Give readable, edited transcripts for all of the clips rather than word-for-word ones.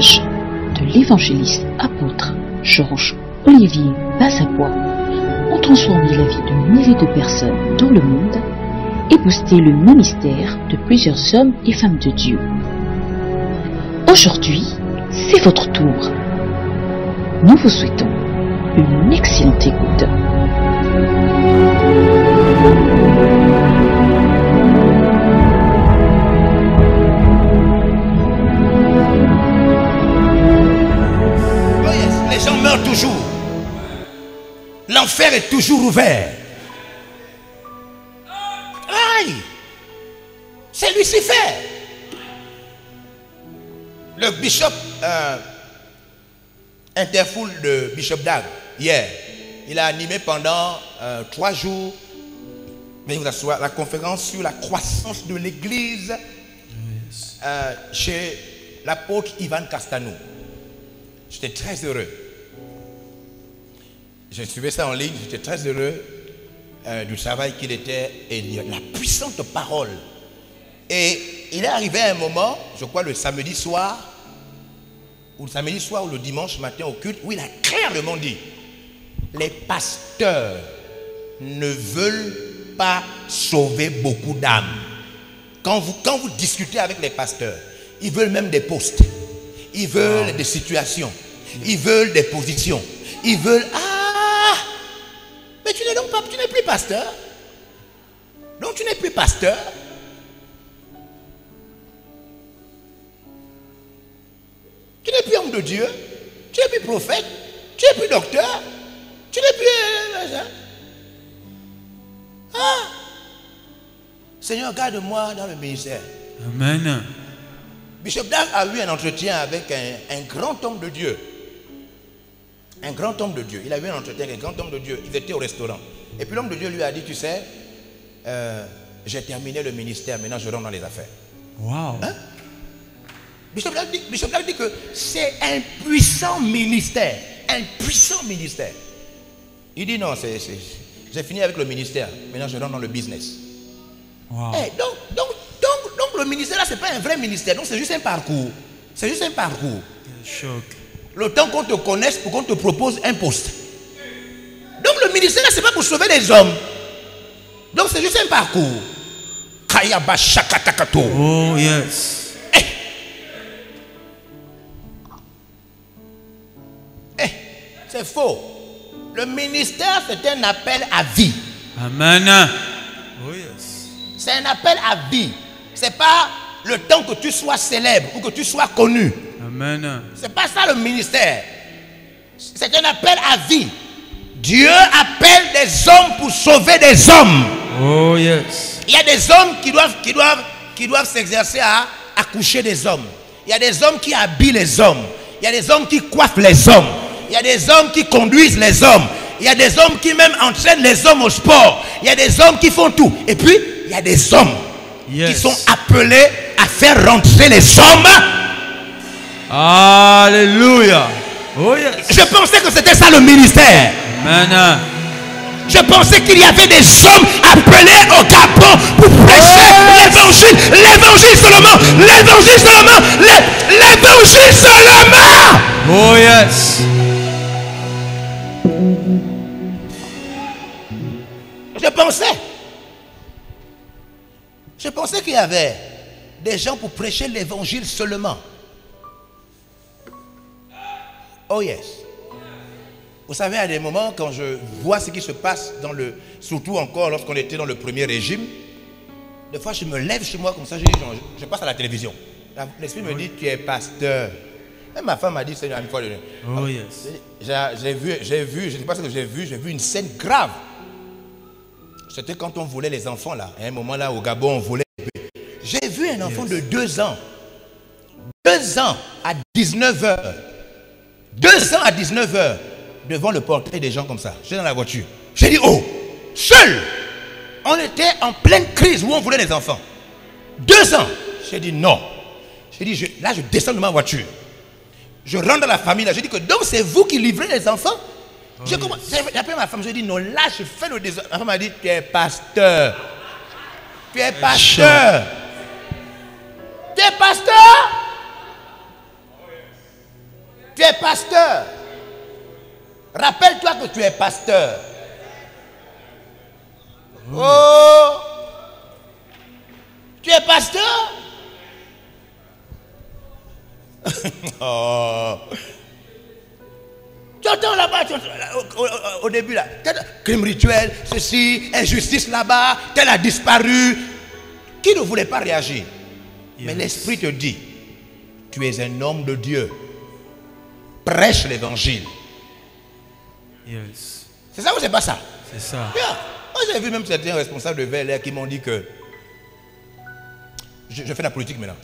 témoignages de l'évangéliste apôtre Georges Olivier Bazabois ont transformé la vie de milliers de personnes dans le monde et boosté le ministère de plusieurs hommes et femmes de Dieu. Aujourd'hui, c'est votre tour. Nous vous souhaitons une excellente écoute. Les gens meurent toujours. L'enfer est toujours ouvert. Aïe! C'est Lucifer. Le bishop Interfool de Bishop Dag, hier, il a animé pendant 3 jours la conférence sur la croissance de l'église chez l'apôtre Ivan Castanou. J'étais très heureux. Je suivais ça en ligne, j'étais très heureux du travail qu'il était et de la puissante parole. Et il est arrivé à un moment, je crois le samedi soir ou le dimanche matin au culte, où il a clairement dit: les pasteurs ne veulent pas sauver beaucoup d'âmes. Quand vous discutez avec les pasteurs, ils veulent même des postes, ils veulent des situations, ils veulent des positions, ils veulent... Ah! Mais tu n'es plus pasteur. Donc tu n'es plus pasteur. Tu n'es plus homme de Dieu, tu n'es plus prophète, tu n'es plus docteur, tu n'es plus... Seigneur, garde-moi dans le ministère. Amen. Bishop Dag a eu un entretien avec un grand homme de Dieu. Un grand homme de Dieu. Il a eu un entretien avec un grand homme de Dieu. Ils étaient au restaurant. Et puis l'homme de Dieu lui a dit: tu sais, j'ai terminé le ministère, maintenant je rentre dans les affaires. Wow. Hein? Bishop Dag dit que c'est un puissant ministère. Un puissant ministère. Il dit: non, j'ai fini avec le ministère. Maintenant, je rentre dans le business. Wow. Hey, donc le ministère, là, ce n'est pas un vrai ministère. Donc, c'est juste un parcours. C'est juste un parcours. Choc. Le temps qu'on te connaisse pour qu'on te propose un poste. Donc, le ministère, là, ce n'est pas pour sauver les hommes. Donc, c'est juste un parcours. Kayaba Shakatakato. Oh, yes. C'est faux. Le ministère, c'est un appel à vie. Amen. Oh, yes. C'est un appel à vie. Ce n'est pas le temps que tu sois célèbre ou que tu sois connu. Amen. Ce n'est pas ça le ministère. C'est un appel à vie. Dieu appelle des hommes pour sauver des hommes. Oh, yes. Il y a des hommes qui doivent s'exercer à accoucher des hommes. Il y a des hommes qui habillent les hommes. Il y a des hommes qui coiffent les hommes. Il y a des hommes qui conduisent les hommes. Il y a des hommes qui même entraînent les hommes au sport. Il y a des hommes qui font tout. Et puis, il y a des hommes qui sont appelés à faire rentrer les hommes. Alléluia. Oh, yes. Je pensais que c'était ça le ministère. Amen. Je pensais qu'il y avait des hommes appelés au Gabon pour prêcher l'évangile. L'évangile seulement. L'évangile seulement. L'évangile seulement. Oh, yes. Je pensais qu'il y avait des gens pour prêcher l'évangile seulement. Oh yes. Vous savez, à des moments, quand je vois ce qui se passe surtout encore lorsqu'on était dans le premier régime, des fois je me lève chez moi comme ça, je passe à la télévision. L'esprit me dit: tu es pasteur. Même ma femme m'a dit: Seigneur, une fois. Oh yes. J'ai vu, je ne sais pas ce que j'ai vu une scène grave. C'était quand on volait les enfants là. À un moment là, au Gabon, on volait. J'ai vu un enfant de 2 ans. 2 ans à 19h. 2 ans à 19h. Devant le portrait des gens comme ça. J'étais dans la voiture. J'ai dit: oh, seul. On était en pleine crise où on volait les enfants. 2 ans. J'ai dit non. J'ai dit, là je descends de ma voiture. Je rentre dans la famille là. J'ai dit que donc c'est vous qui livrez les enfants. J'ai appelé ma femme, je lui ai dit: non, là je fais le désordre. Ma femme m'a dit: tu es pasteur. Tu es pasteur. Tu es pasteur. es pasteur. Rappelle-toi que tu es pasteur. Oh, tu es pasteur? Oh. Tu entends là-bas, au début là, crime rituel, ceci, injustice là-bas, tel a disparu. Qui ne voulait pas réagir? Mais l'Esprit te dit, tu es un homme de Dieu. Prêche l'évangile. Yes. C'est ça ou c'est pas ça? C'est ça. Yeah. Moi j'ai vu même certains responsables de VLR qui m'ont dit que je fais la politique maintenant.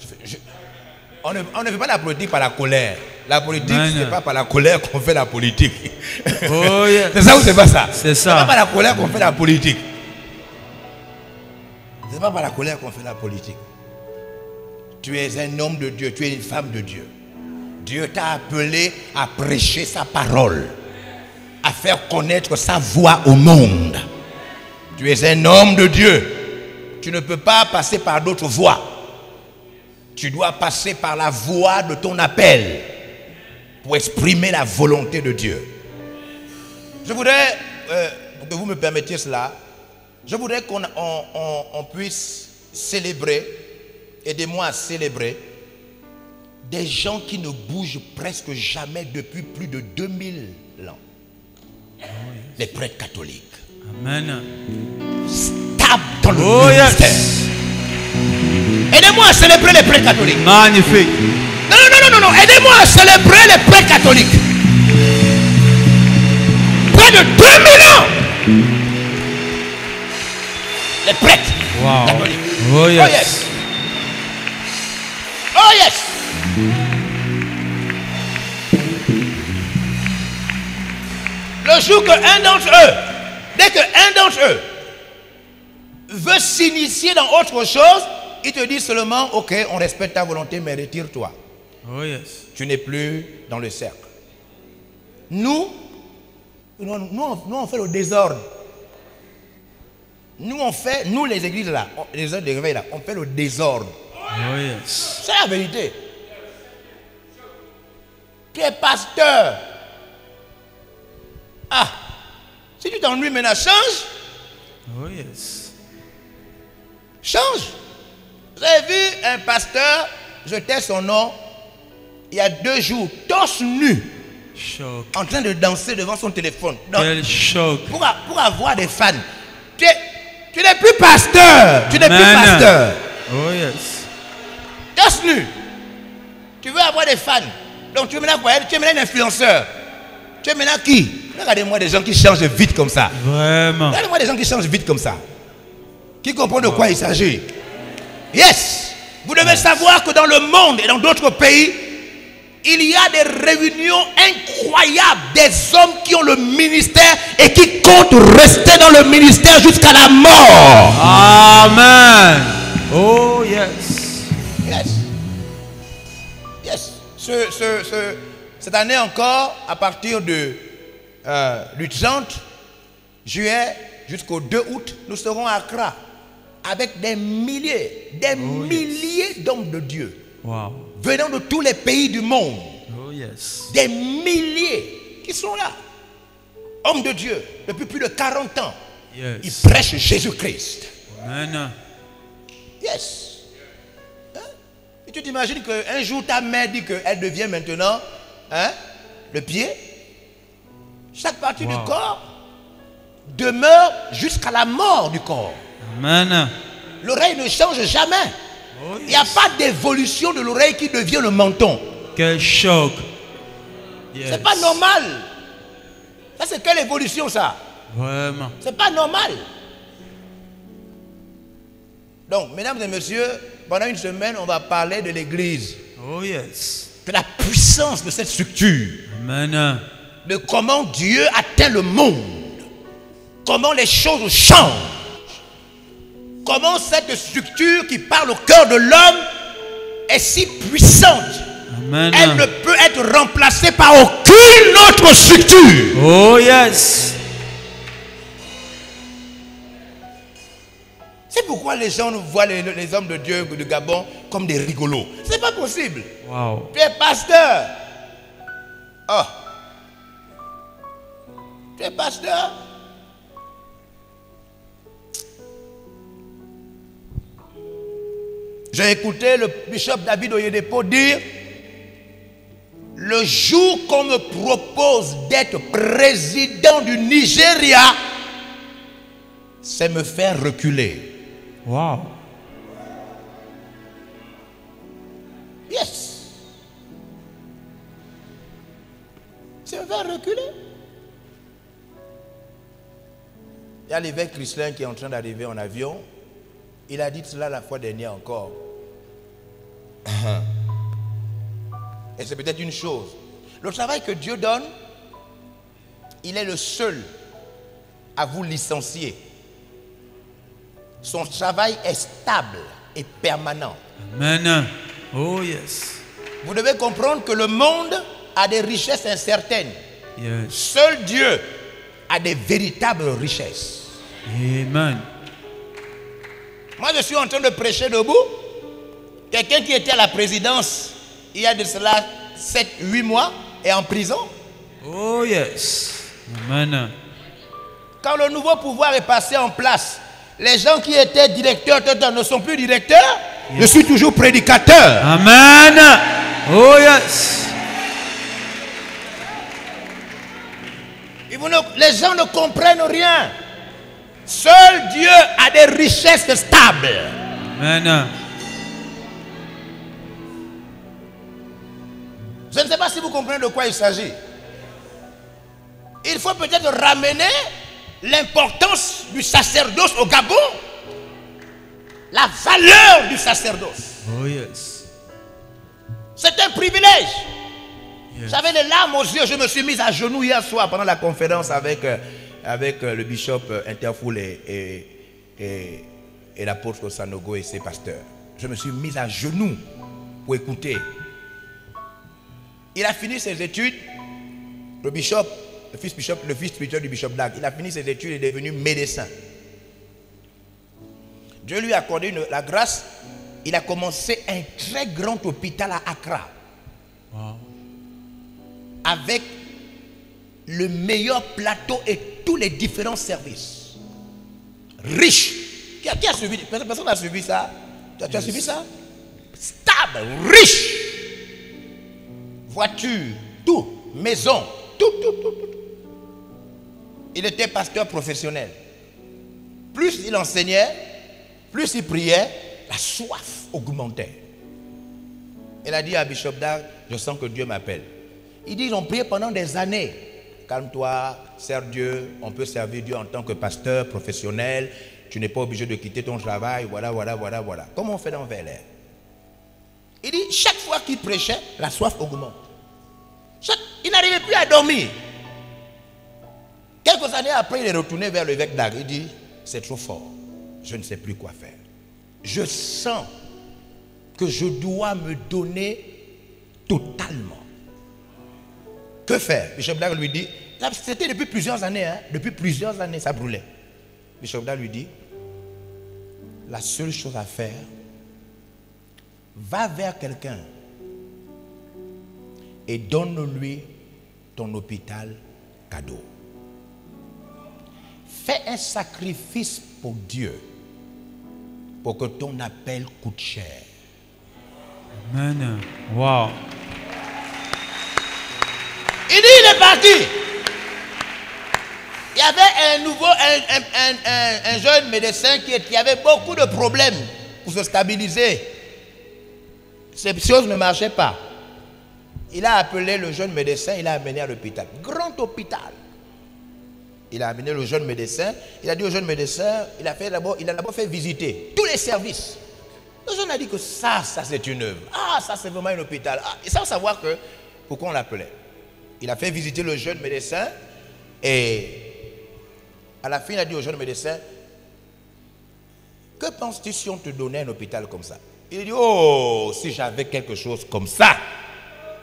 On ne fait pas la politique par la colère. La politique, ce n'est pas par la colère qu'on fait la politique. Oh, yes. C'est ça ou c'est pas ça? C'est ça. C'est pas par la colère qu'on fait la politique. C'est pas par la colère qu'on fait la politique. Tu es un homme de Dieu, tu es une femme de Dieu. Dieu t'a appelé à prêcher sa parole, à faire connaître sa voix au monde. Tu es un homme de Dieu. Tu ne peux pas passer par d'autres voies. Tu dois passer par la voie de ton appel pour exprimer la volonté de Dieu. Je voudrais, pour que vous me permettiez cela, je voudrais qu'on puisse célébrer, aidez-moi à célébrer, des gens qui ne bougent presque jamais depuis plus de 2000 ans. Les prêtres catholiques. Amen. Stable dans le Yes. ministère. Aidez-moi à célébrer les prêtres catholiques. Magnifique. Non. Aidez-moi à célébrer les prêtres catholiques. Près de 2000 ans. Les prêtres catholiques. Oh yes. Oh yes. Oh yes. Le jour qu'un d'entre eux, dès qu'un d'entre eux veut s'initier dans autre chose, il te dit seulement, ok, on respecte ta volonté, mais retire-toi. Oh yes. Tu n'es plus dans le cercle. Nous on fait le désordre. Nous les églises là, les heures de réveil là, on fait le désordre. Oh yes. C'est la vérité. Tu es pasteur. Ah, si tu t'ennuies maintenant, change. Oh yes. Change. Vous avez vu un pasteur, je tais son nom, il y a 2 jours, torse nu, Choc. en train de danser devant son téléphone. Quel choc. Pour avoir des fans. Tu n'es plus pasteur. Tu n'es plus pasteur. Oh yes. Torse nu. Tu veux avoir des fans. Donc tu es maintenant quoi? Tu es maintenant un influenceur. Tu es maintenant qui? Regardez-moi des gens qui changent vite comme ça. Vraiment. Regardez-moi des gens qui changent vite comme ça. Qui comprennent de quoi il s'agit. Yes. Vous devez savoir que dans le monde et dans d'autres pays, il y a des réunions incroyables des hommes qui ont le ministère et qui comptent rester dans le ministère jusqu'à la mort. Amen. Oh yes. Yes. Yes. Cette année encore, à partir du 30 juillet jusqu'au 2 août, nous serons à Accra avec des milliers d'hommes de Dieu. Wow. Venant de tous les pays du monde. Oh yes. Des milliers qui sont là. Hommes de Dieu, depuis plus de 40 ans. Yes. Ils prêchent Jésus-Christ. Amen. Yes. Hein? Et tu t'imagines qu'un jour ta main dit qu'elle devient maintenant le pied. Chaque partie du corps demeure jusqu'à la mort du corps. Amen. L'oreille ne change jamais. Oh, yes. Il n'y a pas d'évolution de l'oreille qui devient le menton. Quel choc. Yes. C'est pas normal. Ça c'est quelle évolution ça? Vraiment. C'est pas normal. Donc, mesdames et messieurs, pendant une semaine, on va parler de l'église. Oh yes. De la puissance de cette structure. Amen. De comment Dieu atteint le monde. Comment les choses changent. Comment cette structure qui parle au cœur de l'homme est si puissante. Amen. Elle ne peut être remplacée par aucune autre structure. Oh yes. C'est pourquoi les gens voient les hommes de Dieu du Gabon comme des rigolos. C'est pas possible. Wow. Tu es pasteur. Oh, tu es pasteur? J'ai écouté le bishop David Oyedepo dire: le jour qu'on me propose d'être président du Nigeria, c'est me faire reculer. Wow. Yes. C'est me faire reculer. Il y a l'évêque Chrislin qui est en train d'arriver en avion. Il a dit cela la fois dernière encore. Et c'est peut-être une chose. Le travail que Dieu donne, il est le seul à vous licencier. Son travail est stable et permanent. Amen. Oh yes. Vous devez comprendre que le monde a des richesses incertaines. Yes. Seul Dieu a des véritables richesses. Amen. Moi, je suis en train de prêcher debout. Quelqu'un qui était à la présidence il y a de cela 7-8 mois est en prison. Oh yes. Amen. Quand le nouveau pouvoir est passé en place, les gens qui étaient directeurs ne sont plus directeurs. Yes. Je suis toujours prédicateur. Amen. Oh yes. Les gens ne comprennent rien. Seul Dieu a des richesses stables. Amen. Je ne sais pas si vous comprenez de quoi il s'agit. Il faut peut-être ramener l'importance du sacerdoce au Gabon. La valeur du sacerdoce. Oh yes. C'est un privilège. Yes. J'avais les larmes aux yeux. Je me suis mis à genoux hier soir pendant la conférence avec le bishop Interfoul et l'apôtre Sanogo et ses pasteurs. Je me suis mis à genoux pour écouter. Il a fini ses études. Le fils spirituel du bishop Dag, il a fini ses études et est devenu médecin. Dieu lui a accordé la grâce. Il a commencé un très grand hôpital à Accra. Wow. Avec le meilleur plateau et tous les différents services. Riche. Qui a suivi? Personne n'a suivi ça. Tu as suivi ça? Stable, riche. Voiture, tout. Maison, tout. Il était pasteur professionnel. Plus il enseignait, plus il priait, la soif augmentait. Il a dit à Bishop Dag, je sens que Dieu m'appelle. Il dit, ils ont prié pendant des années. Calme-toi, sers Dieu, on peut servir Dieu en tant que pasteur professionnel. Tu n'es pas obligé de quitter ton travail, voilà. Comme on fait dans Vélair. Il dit, chaque fois qu'il prêchait, la soif augmente. Il n'arrivait plus à dormir. Quelques années après, il est retourné vers l'évêque Dag. Il dit, c'est trop fort, je ne sais plus quoi faire. Je sens que je dois me donner totalement. Que faire? Bishop Dag lui dit, c'était depuis plusieurs années, depuis plusieurs années ça brûlait. Bishop Dag lui dit, la seule chose à faire, va vers quelqu'un et donne-lui ton hôpital cadeau. Fais un sacrifice pour Dieu pour que ton appel coûte cher. Amen. Wow. Il dit, il est parti. Il y avait un jeune médecin qui avait beaucoup de problèmes pour se stabiliser. Ces choses ne marchaient pas. Il a appelé le jeune médecin, il l'a amené à l'hôpital. Grand hôpital. Il a amené le jeune médecin. Il a dit au jeune médecin, il a d'abord fait visiter tous les services. Le jeune a dit que ça c'est une œuvre. Ah, ça c'est vraiment un hôpital. Ah, et sans savoir pourquoi on l'appelait. Il a fait visiter le jeune médecin et à la fin il a dit au jeune médecin, que penses-tu si on te donnait un hôpital comme ça? Il a dit, oh, si j'avais quelque chose comme ça,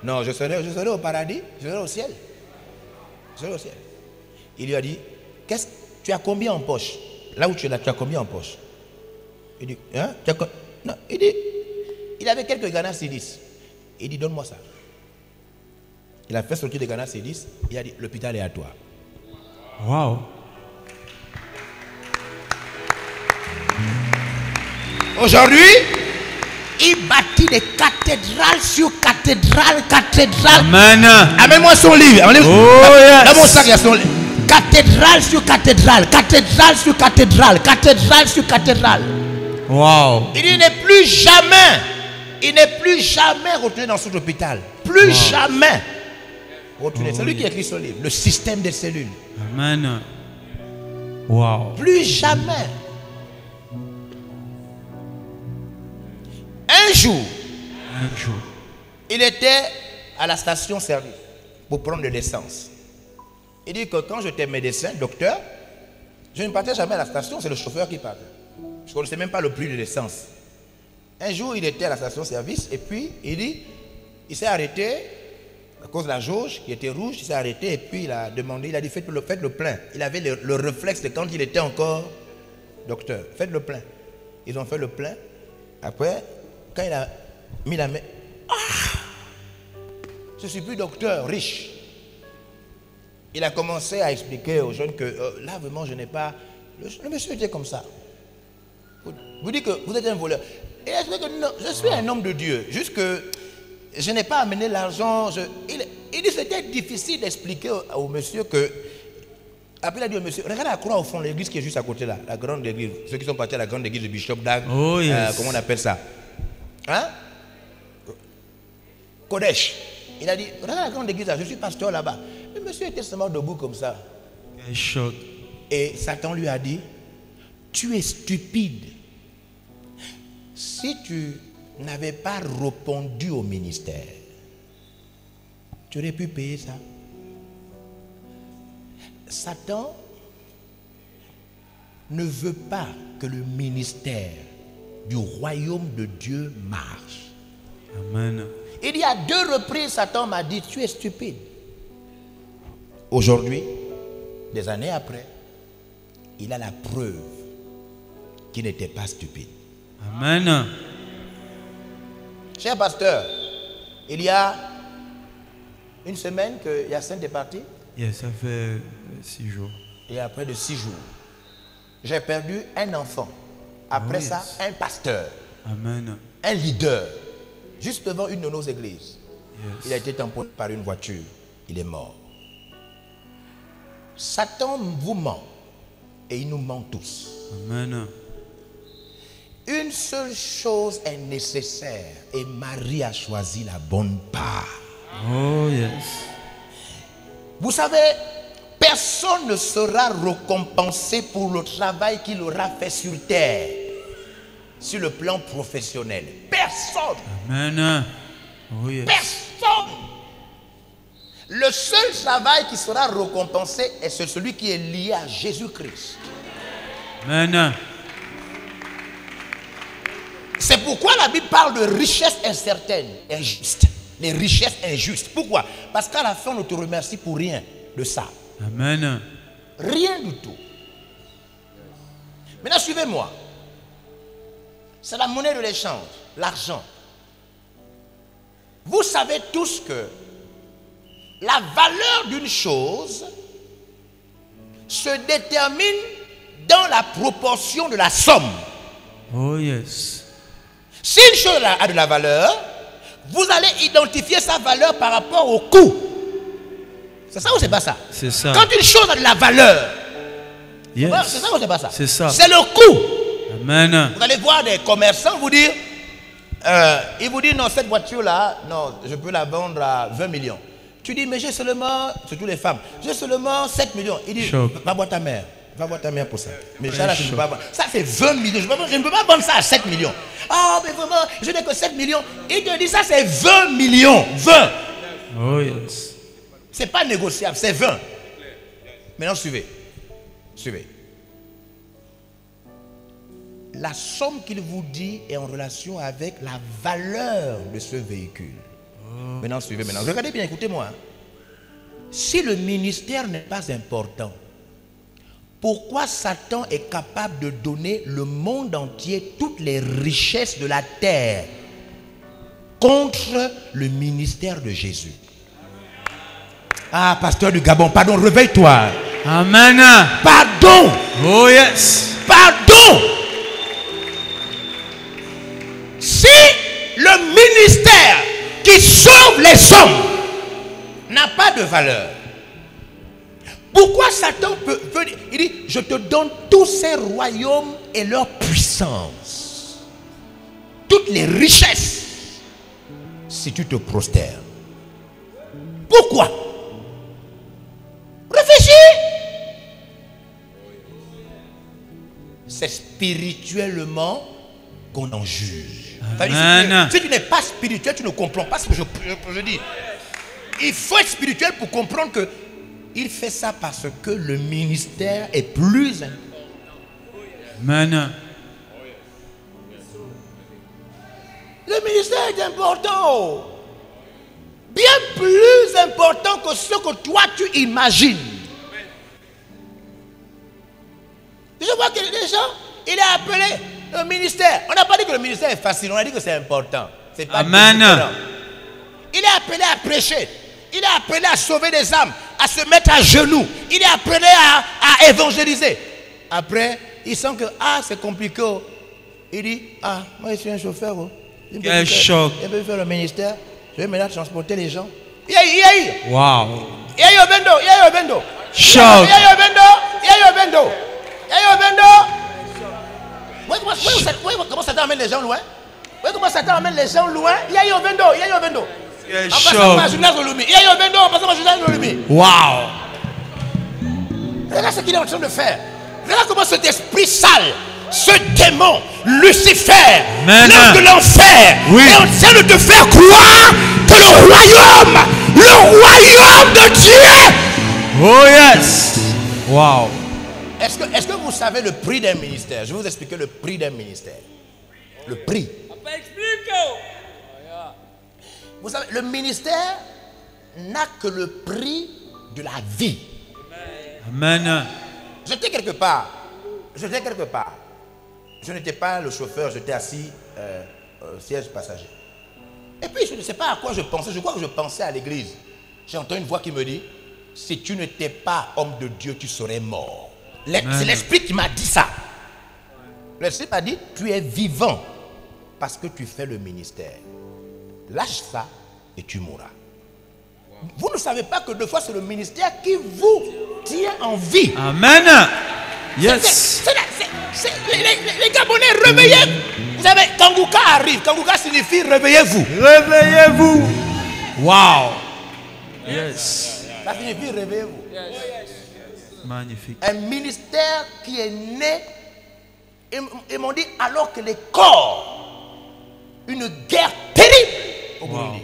non, je serais au paradis, je serais au ciel. Je serais au ciel. Il lui a dit, tu as combien en poche? Là où tu es là, tu as combien en poche? Il dit, hein? Non, il dit, il avait quelques Ghana Cedis. Il dit, donne-moi ça. Il a fait sortir de Ghana C10. Il a dit, l'hôpital est à toi. Wow. Aujourd'hui, il bâtit des cathédrales sur cathédrales. Amen. Amène-moi son livre. Oh, yes. Dans mon sac, il y a son livre. Cathédrale sur cathédrale. Cathédrale sur cathédrale. Cathédrale sur cathédrale. Wow. Il n'est plus jamais retourné dans son hôpital. Plus jamais retourné. C'est lui qui a écrit son livre. Le système des cellules. Amen. Wow. Plus jamais. Un jour, il était à la station-service pour prendre de l'essence. Il dit que quand j'étais médecin, docteur, je ne partais jamais à la station, c'est le chauffeur qui partait. Je ne connaissais même pas le prix de l'essence. Un jour, il était à la station-service et puis il dit, il s'est arrêté à cause de la jauge qui était rouge, il s'est arrêté et puis il a demandé, il a dit faites le plein. Il avait le réflexe de quand il était encore docteur. Faites le plein. Ils ont fait le plein. Après, quand il a mis la main, je ne suis plus docteur, riche. Il a commencé à expliquer aux jeunes que là, vraiment, je n'ai pas... Le monsieur était comme ça. Vous dites que vous êtes un voleur. Et il explique que non, je suis un homme de Dieu. Juste que je n'ai pas amené l'argent. Il dit que c'était difficile d'expliquer au monsieur que... Après, il a dit au monsieur, regarde la croix au fond, l'église qui est juste à côté là, la grande église. Ceux qui sont partis à la grande église de Bishop Dag, oh, yes. Comment on appelle ça? Hein? Kodesh. Il a dit, regarde la grande église là, je suis pasteur là-bas. Le monsieur était seulement debout comme ça. Choc. Et Satan lui a dit, tu es stupide. Si tu n'avais pas répondu au ministère, tu aurais pu payer ça. Satan ne veut pas que le ministère du royaume de Dieu marche. Amen. Il y a 2 reprises, Satan m'a dit, tu es stupide. Aujourd'hui, des années après, il a la preuve qu'il n'était pas stupide. Amen. Cher pasteur, il y a une semaine que Yacine est parti. Yes, ça fait 6 jours. Et après de 6 jours, j'ai perdu un enfant. Après ça, un pasteur. Amen. Un leader. Juste devant une de nos églises. Yes. Il a été tamponné par une voiture. Il est mort. Satan vous ment. Et il nous ment tous. Amen. Une seule chose est nécessaire. Et Marie a choisi la bonne part. Oh yes. Vous savez, personne ne sera récompensé pour le travail qu'il aura fait sur terre, sur le plan professionnel. Personne. Amen. Oh yes. Personne. Le seul travail qui sera récompensé est celui qui est lié à Jésus-Christ. Amen. C'est pourquoi la Bible parle de richesse incertaine, injuste. Les richesses injustes. Pourquoi? Parce qu'à la fin, on ne te remercie pour rien de ça. Amen. Rien du tout. Maintenant, suivez-moi. C'est la monnaie de l'échange, l'argent. Vous savez tous que la valeur d'une chose se détermine dans la proportion de la somme. Oh yes. Si une chose a de la valeur, vous allez identifier sa valeur par rapport au coût. C'est ça ou c'est pas ça? C'est ça. Quand une chose a de la valeur, yes. C'est ça ou c'est pas ça? C'est ça. C'est le coût. Amen. Vous allez voir des commerçants vous dire, ils vous disent non, cette voiture-là, non, je peux la vendre à 20 millions. Tu dis, mais j'ai seulement, surtout les femmes, j'ai seulement 7 millions. Il dit, va voir ta mère. Va voir ta mère pour ça. Mais ça, là, je ne peux pas vendre. Ça, c'est 20 millions. Je ne peux pas vendre ça à 7 millions. Oh, mais vraiment, je n'ai que 7 millions. Il te dit, ça, c'est 20 millions. 20. Oh, yes. Ce n'est pas négociable, c'est 20. Maintenant, suivez. Suivez. La somme qu'il vous dit est en relation avec la valeur de ce véhicule. Oh. Maintenant, suivez. Maintenant, regardez bien, écoutez-moi. Si le ministère n'est pas important, pourquoi Satan est capable de donner le monde entier toutes les richesses de la terre contre le ministère de Jésus? Ah, pasteur du Gabon, pardon, réveille-toi. Amen. Pardon. Oh yes. Pardon. Si le ministère qui sauve les hommes n'a pas de valeur, pourquoi Satan peut dire, il dit, je te donne tous ces royaumes et leur puissance, toutes les richesses, si tu te prostères. Pourquoi? Réfléchis. C'est spirituellement qu'on en juge. Amen. Si tu n'es pas spirituel, tu ne comprends pas ce que je dis. Il faut être spirituel pour comprendre que il fait ça parce que le ministère est plus important. Amen. Le ministère est important. Bien plus important que ce que toi tu imagines. Je vois que les gens, il est appelé le ministère. On n'a pas dit que le ministère est facile, on a dit que c'est important. C'est pas Amen. différent. Il est appelé à prêcher. Il est appelé à sauver des âmes, à se mettre à genoux. Il est appelé à évangéliser. Après, il sent que c'est compliqué. Il dit, moi je suis un chauffeur. Quel choc. Je peux faire le ministère. Je vais maintenant transporter les gens. Wow. Choc. Voyez comment Satan amène les gens loin. Voyez comment Satan amène les gens loin. Quel En passant choc. par Jonas Olumi. Wow. Regarde ce qu'il est en train de faire. Regarde comment cet esprit sale, ce démon, Lucifer, l'homme de l'enfer, est en train de te faire croire que le royaume de Dieu. Oh yes. Wow. Est-ce que vous savez le prix d'un ministère? Je vais vous expliquer le prix d'un ministère. Le prix. Vous savez, le ministère n'a que le prix de la vie. Amen. J'étais quelque part. Je n'étais pas le chauffeur, j'étais assis au siège passager. Et puis je ne sais pas à quoi je pensais. Je crois que je pensais à l'église. J'ai entendu une voix qui me dit, si tu n'étais pas homme de Dieu, tu serais mort. C'est l'esprit qui m'a dit ça. L'esprit m'a dit, tu es vivant parce que tu fais le ministère. Lâche ça et tu mourras. Vous ne savez pas que deux fois c'est le ministère qui vous tient en vie. Amen. Yes. Les Gabonais, réveillez. Vous savez, Kanguka arrive. Kanguka signifie réveillez-vous. Réveillez-vous. Wow. Yes. Ça signifie réveillez-vous. Magnifique. Un ministère qui est né, ils m'ont dit, alors que les corps, une guerre terrible au Burundi.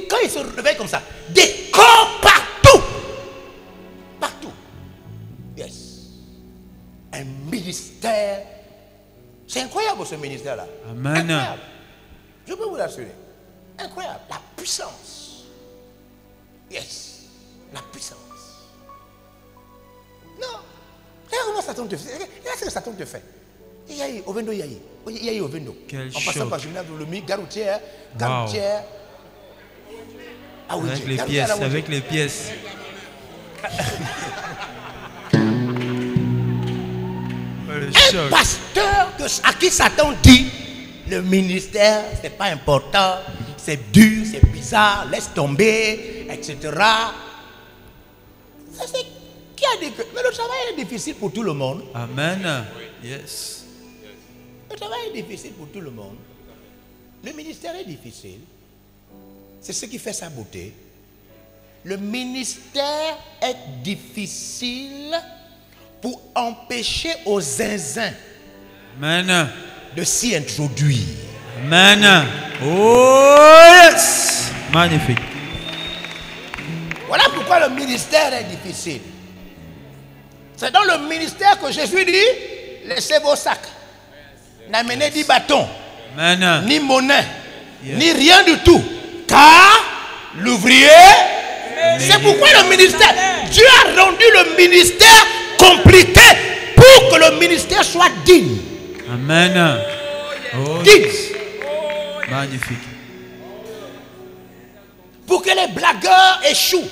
Quand ils se réveillent comme ça, des corps partout. Partout. Yes. Un ministère. C'est incroyable ce ministère-là. Amen. Incroyable. Je peux vous l'assurer. Incroyable. La puissance. Yes. La puissance. Non. Regarde comment Satan te fait. Regarde ce que Satan te fait. Yahi, Ovendo, Yahi. Yahi, Ovendo. Quel en passant choc. par Gymnase de Lumi, Garoutière, Garoutière. Ah oui, Avec les pièces, avec les pièces. Un pasteur à qui Satan dit le ministère, c'est pas important, c'est dur, c'est bizarre, laisse tomber, etc. Ça, c'est qui a dit que. Mais le travail est difficile pour tout le monde. Amen. Yes. Le travail est difficile pour tout le monde. Le ministère est difficile. C'est ce qui fait sa beauté. Le ministère est difficile pour empêcher aux zinzins Amen. de s'y introduire. Amen. Oh yes. Magnifique. Voilà pourquoi le ministère est difficile. C'est dans le ministère que Jésus dit, laissez vos sacs. N'amenez 10 bâtons, Amen. ni monnaie, Yes. ni rien du tout. Car l'ouvrier, c'est pourquoi le ministère, Dieu a rendu le ministère compliqué pour que le ministère soit digne. Amen. Oh Digne. yes. Magnifique. pour que les blagueurs échouent,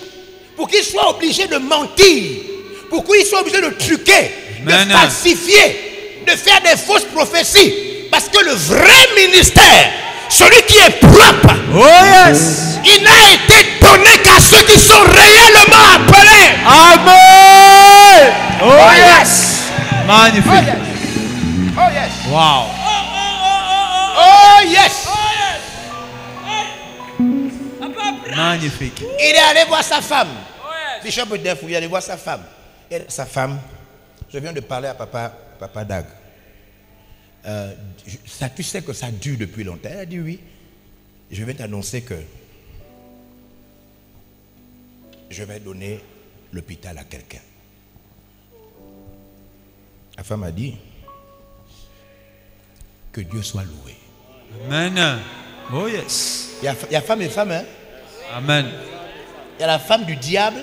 pour qu'ils soient obligés de mentir, pour qu'ils soient obligés de truquer, Amen. de falsifier, de faire des fausses prophéties. Parce que le vrai ministère, celui qui est propre, Oh yes. il n'a été donné qu'à ceux qui sont réellement appelés. Amen. Oh yes. Oh Magnifique. yes. Oh yes. Wow. Oh yes. Magnifique. Il est allé voir sa femme. Bishop Def, il est allé voir sa femme. Et sa femme, je viens de parler à papa Dag. Ça, tu sais que ça dure depuis longtemps. Elle a dit oui. Je vais t'annoncer que je vais donner l'hôpital à quelqu'un. La femme a dit que Dieu soit loué. Amen. Oh yes. Il y a femme et femme, hein? Amen. Il y a la femme du diable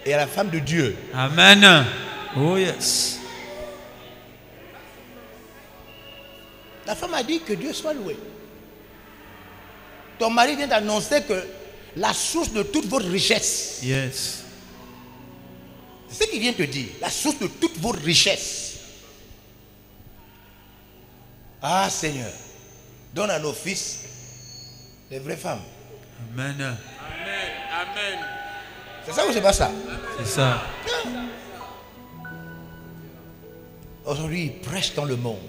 et il y a la femme de Dieu. Amen. Oh yes. La femme a dit que Dieu soit loué. Ton mari vient d'annoncer que la source de toute votre richesse, Yes. c'est ce qu'il vient te dire, la source de toute votre richesse. Ah Seigneur, donne à nos fils les vraies femmes. Amen. C'est ça ou c'est pas ça? C'est ça. Aujourd'hui, il prêche dans le monde.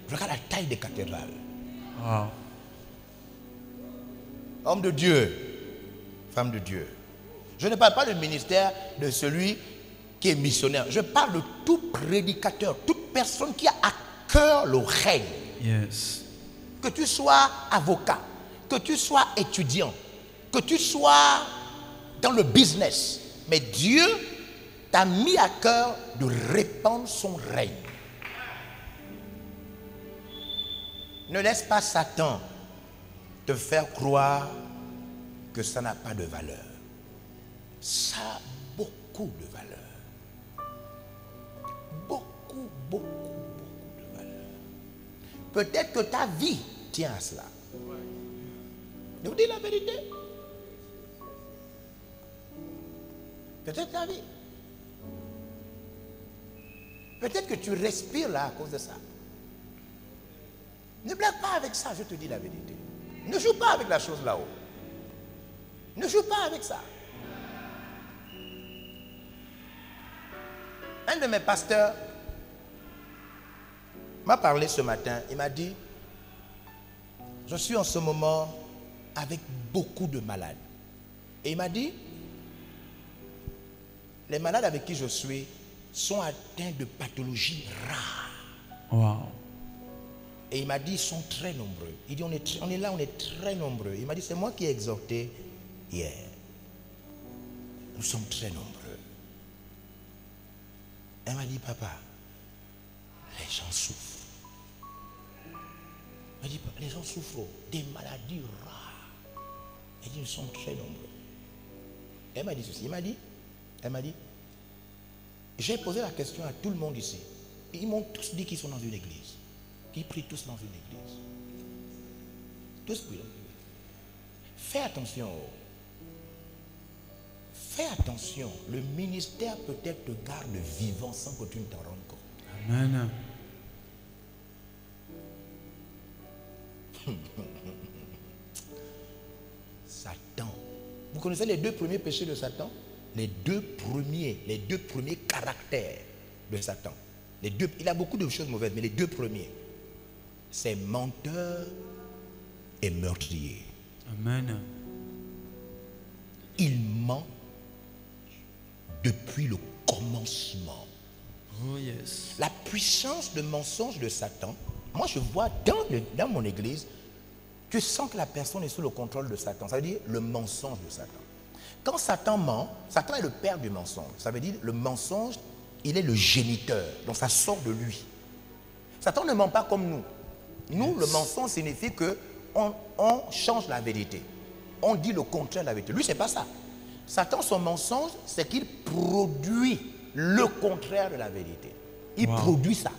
Regarde la taille des cathédrales. Wow. Homme de Dieu, femme de Dieu. Je ne parle pas du ministère de celui qui est missionnaire. Je parle de tout prédicateur, toute personne qui a à cœur le règne. Yes. Que tu sois avocat, que tu sois étudiant, que tu sois dans le business. Mais Dieu t'a mis à cœur de répandre son règne. Ne laisse pas Satan te faire croire que ça n'a pas de valeur. Ça a beaucoup de valeur. Beaucoup de valeur. Peut-être que ta vie tient à cela. Je vous dis la vérité. Peut-être ta vie. Peut-être que tu respires là à cause de ça. Ne blague pas avec ça, je te dis la vérité. Ne joue pas avec la chose là-haut. Ne joue pas avec ça. Un de mes pasteurs m'a parlé ce matin. Il m'a dit, je suis en ce moment avec beaucoup de malades. Et il m'a dit, les malades avec qui je suis sont atteints de pathologies rares. Wow. Et il m'a dit, ils sont très nombreux. Il dit, on est là, on est très nombreux. Il m'a dit, c'est moi qui ai exhorté hier. Nous sommes très nombreux. Elle m'a dit, papa, les gens souffrent. Elle m'a dit, papa, les gens souffrent des maladies rares. Elle dit, nous sommes très nombreux. Elle m'a dit ceci, elle m'a dit, j'ai posé la question à tout le monde ici. Et ils m'ont tous dit qu'ils sont dans une église. Qu'ils prient tous dans une église. Tous prient dans une église. Fais attention. Fais attention. Le ministère peut-être te garde vivant sans que tu ne t'en rendes compte. Amen. Satan. Vous connaissez les deux premiers péchés de Satan? Les deux premiers caractères de Satan. Il a beaucoup de choses mauvaises, mais les deux premiers, c'est menteur et meurtrier. Amen. Il ment depuis le commencement. Oh yes. La puissance de mensonge de Satan, moi je vois dans mon église, tu sens que la personne est sous le contrôle de Satan. Ça veut dire le mensonge de Satan. Quand Satan ment, Satan est le père du mensonge. Ça veut dire le mensonge, il est le géniteur. Donc ça sort de lui. Satan ne ment pas comme nous. Nous, le mensonge signifie qu'on change la vérité. On dit le contraire de la vérité. Lui, c'est pas ça. Satan, son mensonge, c'est qu'il produit le contraire de la vérité. Il produit ça.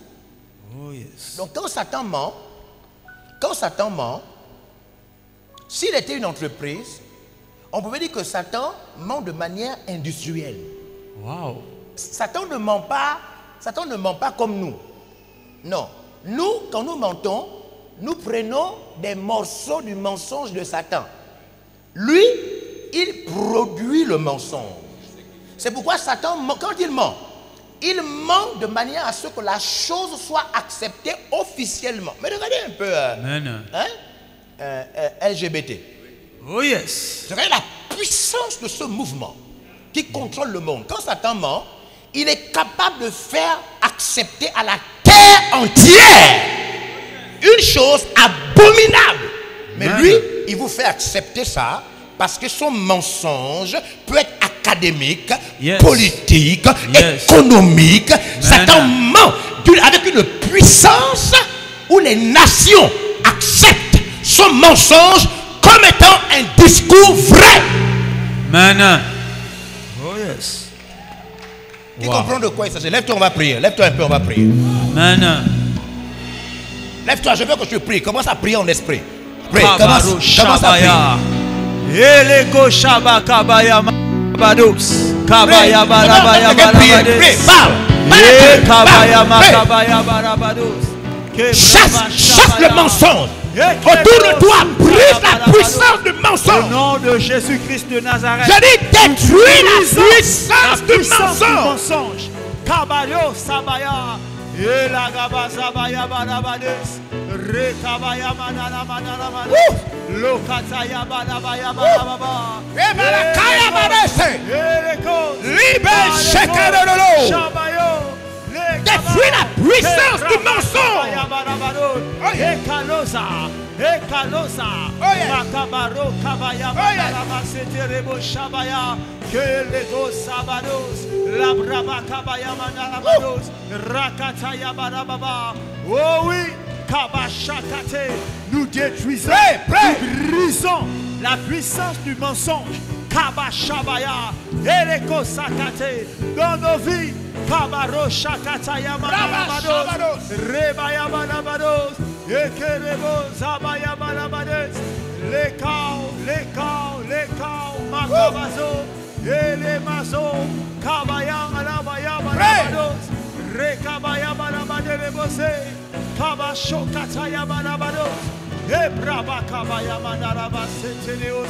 Oh yes. Donc quand Satan ment, s'il était une entreprise, On pouvait dire que Satan ment de manière industrielle. Wow. Satan ne ment pas comme nous. Non. Nous, quand nous mentons, nous prenons des morceaux du mensonge de Satan. Lui, il produit le mensonge. C'est pourquoi Satan, quand il ment de manière à ce que la chose soit acceptée officiellement. Mais regardez un peu LGBT. Oh yes. Regardez la puissance de ce mouvement qui contrôle le monde. Quand Satan ment, il est capable de faire accepter à la terre entière une chose abominable. Mais lui, il vous fait accepter ça parce que son mensonge peut être académique, politique, économique. Satan ment avec une puissance où les nations acceptent son mensonge comme étant un discours vrai. Amen. Oh yes. Tu comprends de quoi il s'agit? Lève-toi, on va prier. Lève-toi un peu, on va prier. Amen. Lève-toi, je veux que tu pries. Commence à prier en esprit. Prie. Commence à prier. Elego shaba kabaya bados. Kabaya barabaya barabades. Kabaya kabaya barabados. Chasse le mensonge. Autour de toi, brise la puissance du mensonge. Au nom de Jésus-Christ de Nazareth. Je dis détruis la puissance du mensonge. Kabayo sabaya. Ela gaba sabaya barabades. Rekabaya manana manana manana. Lokataya barabaya barababa. Ebalakaya barese. Libe shekarolo. Shabayo. Détruis la puissance du mensonge. Ekalosa, Ekalosa, Makabaro, Kabaya, Seterebo, Shabaya, Kelego Sabados, Labraba Kabaya Manalabados, Rakataya Barababa. Oh oui, Kabashakate, nous détruisons, nous brisons la puissance du mensonge. Kabashabaya, Eleko Sakate, dans nos vies. Kabaro Shakataya Manabados, Rebaya Manabados, Ekerebo Zabaya Manabades, Lekao, Makabazo, Elemazo, Kabaya Manabaya Manabados, Rekabaya Manabaderebose, Kabashokataya Manabados. Ebraba kabaya manaraba seteleos,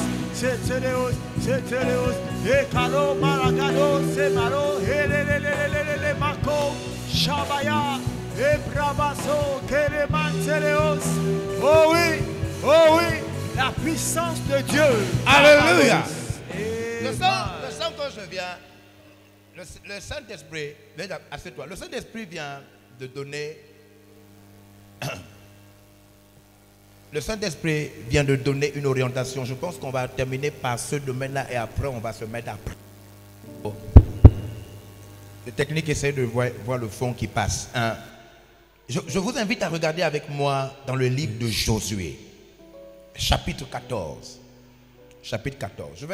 ekalo maragado semaro, helelelelelele mako, shabaya, ebrabaso, kelemanteleos. Oh oui, la puissance de Dieu. Alléluia. Le sang quand je viens, le Saint-Esprit, assieds-toi, le Saint-Esprit vient de donner. Le Saint-Esprit vient de donner une orientation. Je pense qu'on va terminer par ce domaine-là et après on va se mettre à prier. Bon. Les techniques essaient de voir le fond qui passe. Je vous invite à regarder avec moi dans le livre de Josué, chapitre 14. Chapitre 14.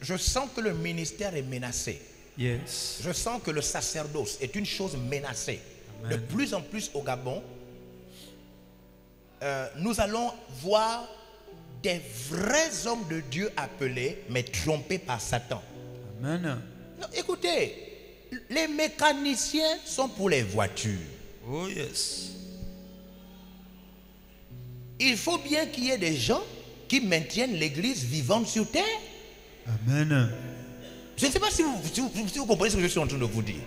Je sens que le ministère est menacé. Yes. Je sens que le sacerdoce est une chose menacée. Amen. De plus en plus au Gabon, nous allons voir des vrais hommes de Dieu appelés, mais trompés par Satan. Amen. Non, écoutez, les mécaniciens sont pour les voitures. Oh yes. Il faut bien qu'il y ait des gens qui maintiennent l'église vivante sur terre. Amen. Je ne sais pas si vous comprenez ce que je suis en train de vous dire.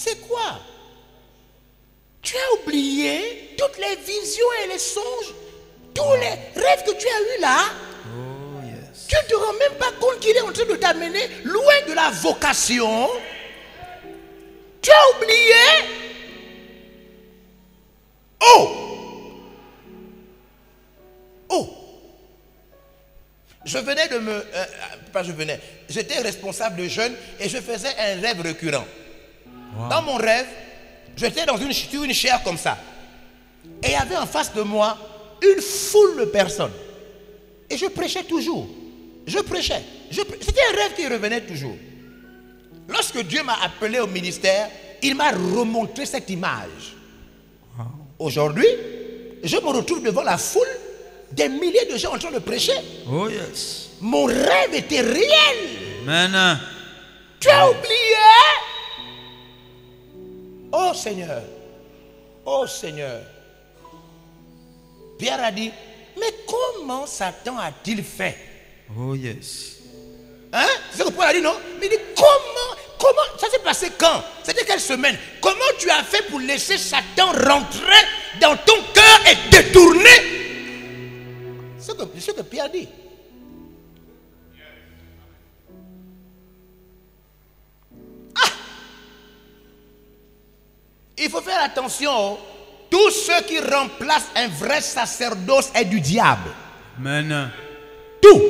C'est quoi? Tu as oublié toutes les visions et les songes, tous les rêves que tu as eus là. Oh yes. Tu ne te rends même pas compte qu'il est en train de t'amener loin de la vocation. Tu as oublié. J'étais responsable de jeunes et je faisais un rêve récurrent. Wow. Dans mon rêve, j'étais sur une chaire comme ça. Et il y avait en face de moi une foule de personnes. Et je prêchais toujours. je prêchais. C'était un rêve qui revenait toujours. Lorsque Dieu m'a appelé au ministère, il m'a remontré cette image. Aujourd'hui, je me retrouve devant la foule, des milliers de gens en train de prêcher. Oh yes. Mon rêve était réel. Amen. Tu as oublié? Oh Seigneur. Oh Seigneur. Pierre a dit, mais comment Satan a-t-il fait? Oh yes. Hein? C'est ce que Paul a dit, non? Mais il dit, comment ça s'est passé quand? C'était quelle semaine? Comment tu as fait pour laisser Satan rentrer dans ton cœur et détourner? C'est ce que Pierre dit. Il faut faire attention. Tous ceux qui remplacent un vrai sacerdoce est du diable. Amen. Tout.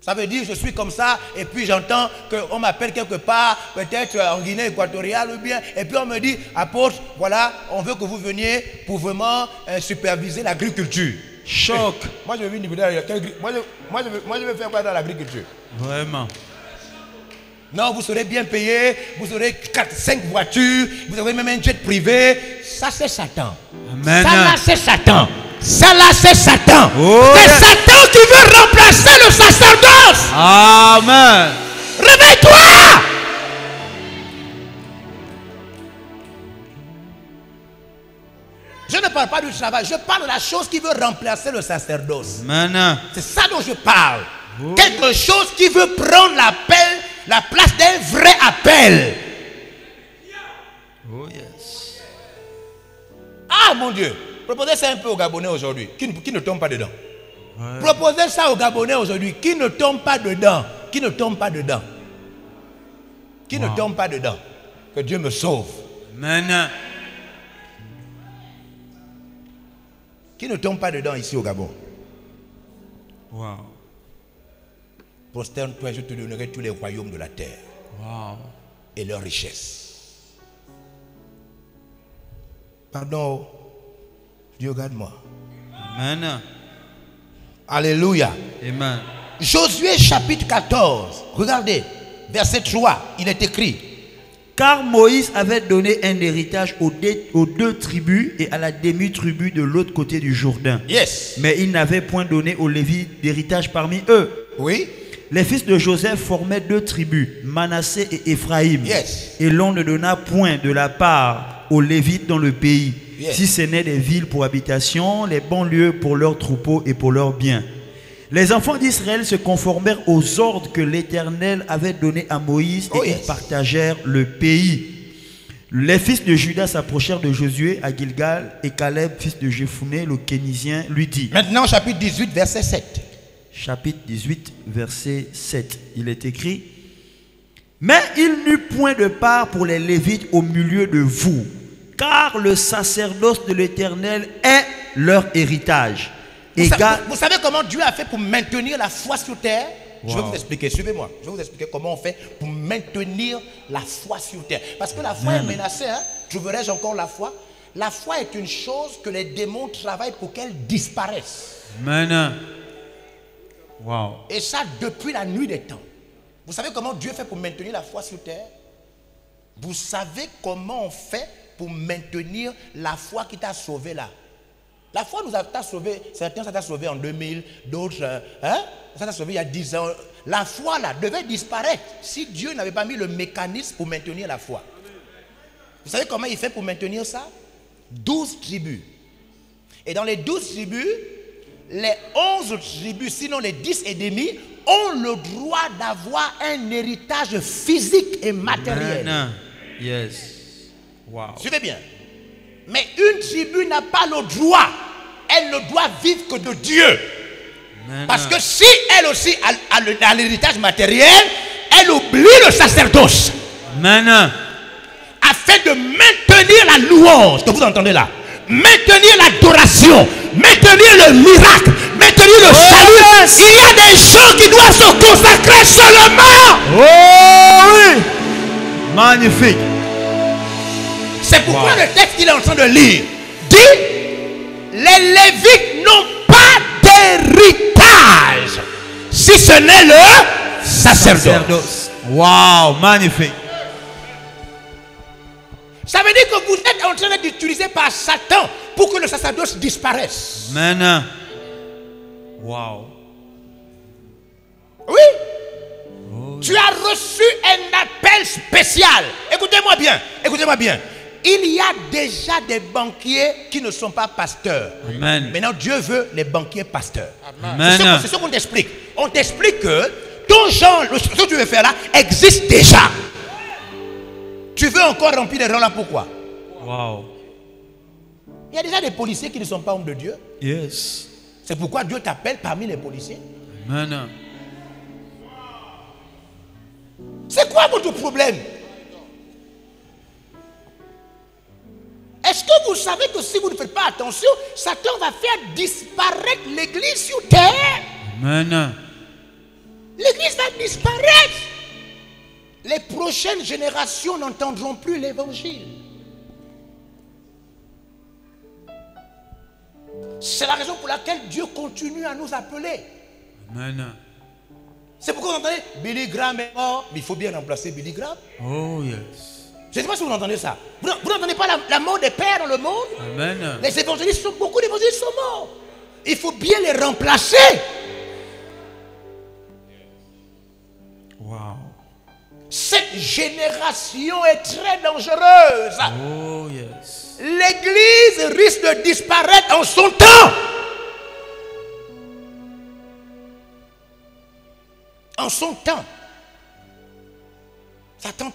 Ça veut dire je suis comme ça et puis j'entends qu'on m'appelle quelque part, peut-être en Guinée équatoriale ou bien, et puis on me dit, apôtre, voilà, on veut que vous veniez pour vraiment superviser l'agriculture. Choc. Moi je veux faire quoi dans l'agriculture? Vraiment. Non, vous serez bien payé, vous aurez 4-5 voitures, vous aurez même un jet privé. Ça c'est Satan. Amen. Ça là c'est Satan. Ça là c'est Satan. Oh, c'est yes. Satan qui veut remplacer le sacerdoce. Amen. Réveille-toi. Je ne parle pas du travail, je parle de la chose qui veut remplacer le sacerdoce. Amen. C'est ça dont je parle. Oh. Quelque chose qui veut prendre la place d'un vrai appel. Oh yes. Ah mon Dieu, proposez ça un peu aux Gabonais aujourd'hui, qui ne tombe pas dedans. Ouais. Proposez ça aux Gabonais aujourd'hui, qui ne tombe pas dedans. Qui ne tombe pas dedans. Qui ne tombe pas dedans. Que Dieu me sauve. Amen. Qui ne tombe pas dedans ici au Gabon. Wow. Prosterne-toi, je te donnerai tous les royaumes de la terre. Wow. Et leurs richesses. Pardon, Dieu garde-moi. Amen. Alléluia. Amen. Josué chapitre 14. Regardez, verset 3, il est écrit. Car Moïse avait donné un héritage aux deux tribus et à la demi-tribu de l'autre côté du Jourdain. Yes. Mais il n'avait point donné aux Lévites d'héritage parmi eux. Oui. Les fils de Joseph formaient deux tribus, Manassé et Éphraïm. Yes. Et l'on ne donna point de la part aux Lévites dans le pays, Yes. si ce n'est des villes pour habitation, les banlieues pour leurs troupeaux et pour leurs biens. Les enfants d'Israël se conformèrent aux ordres que l'Éternel avait donnés à Moïse et ils partagèrent le pays. Les fils de Juda s'approchèrent de Josué à Gilgal et Caleb, fils de Jephunnée, le Kénisien, lui dit. Maintenant, chapitre 18, verset 7. Chapitre 18, verset 7. Il est écrit. Mais il n'eut point de part pour les Lévites au milieu de vous, car le sacerdoce de l'Éternel est leur héritage. Vous savez comment Dieu a fait pour maintenir la foi sur terre? Wow. Je vais vous expliquer, suivez-moi. Je vais vous expliquer comment on fait pour maintenir la foi sur terre. Parce que la foi est menacée. Hein? Trouverai-je encore la foi? La foi est une chose que les démons travaillent pour qu'elle disparaisse. Amen. Wow. Et ça depuis la nuit des temps. Vous savez comment Dieu fait pour maintenir la foi sur terre? Vous savez comment on fait pour maintenir la foi qui t'a sauvé là? La foi nous a sauvé, certains ça t'a sauvé en 2000, d'autres, ça t'a sauvé il y a 10 ans. La foi là devait disparaître si Dieu n'avait pas mis le mécanisme pour maintenir la foi. Vous savez comment il fait pour maintenir ça? 12 tribus. Et dans les 12 tribus, les 11 tribus, sinon les 10 et demi, ont le droit d'avoir un héritage physique et matériel. Amen. Yes. Wow. Suivez bien. Mais une tribu n'a pas le droit. Elle ne doit vivre que de Dieu. Amen. Parce que si elle aussi a l'héritage matériel, elle oublie le sacerdoce. Amen. Afin de maintenir la louange que vous entendez là. Maintenir l'adoration. Maintenir le miracle. Maintenir le salut. Yes. Il y a des gens qui doivent se consacrer seulement. Oh oui. Magnifique. C'est pourquoi le texte qu'il est en train de lire dit: les Lévites n'ont pas héritage, si ce n'est le sacerdoce. Wow, magnifique. Ça veut dire que vous êtes en train d'être utilisé par Satan pour que le sacerdoce disparaisse. Amen. Wow. Oui. Oh. Tu as reçu un appel spécial. Écoutez-moi bien. Écoutez-moi bien. Il y a déjà des banquiers qui ne sont pas pasteurs. Amen. Maintenant, Dieu veut les banquiers pasteurs. Amen. C'est ce qu'on t'explique. On t'explique que ton genre, ce que tu veux faire là, existe déjà. Tu veux encore remplir les rangs là, pourquoi? Wow. Il y a déjà des policiers qui ne sont pas hommes de Dieu. Yes. C'est pourquoi Dieu t'appelle parmi les policiers. Amen. C'est quoi votre problème? Est-ce que vous savez que si vous ne faites pas attention, Satan va faire disparaître l'église sur terre? Amen. L'église va disparaître. Les prochaines générations n'entendront plus l'évangile. C'est la raison pour laquelle Dieu continue à nous appeler. Amen. C'est pourquoi vous entendez Billy Graham est mort, mais il faut bien remplacer Billy Graham. Oh yes. Je ne sais pas si vous entendez ça. Vous n'entendez pas la mort des pères dans le monde? Amen. Les évangélistes beaucoup d'évangélistes sont morts. Il faut bien les remplacer. Wow. Cette génération est très dangereuse. Oh yes. L'église risque de disparaître en son temps. En son temps. Satan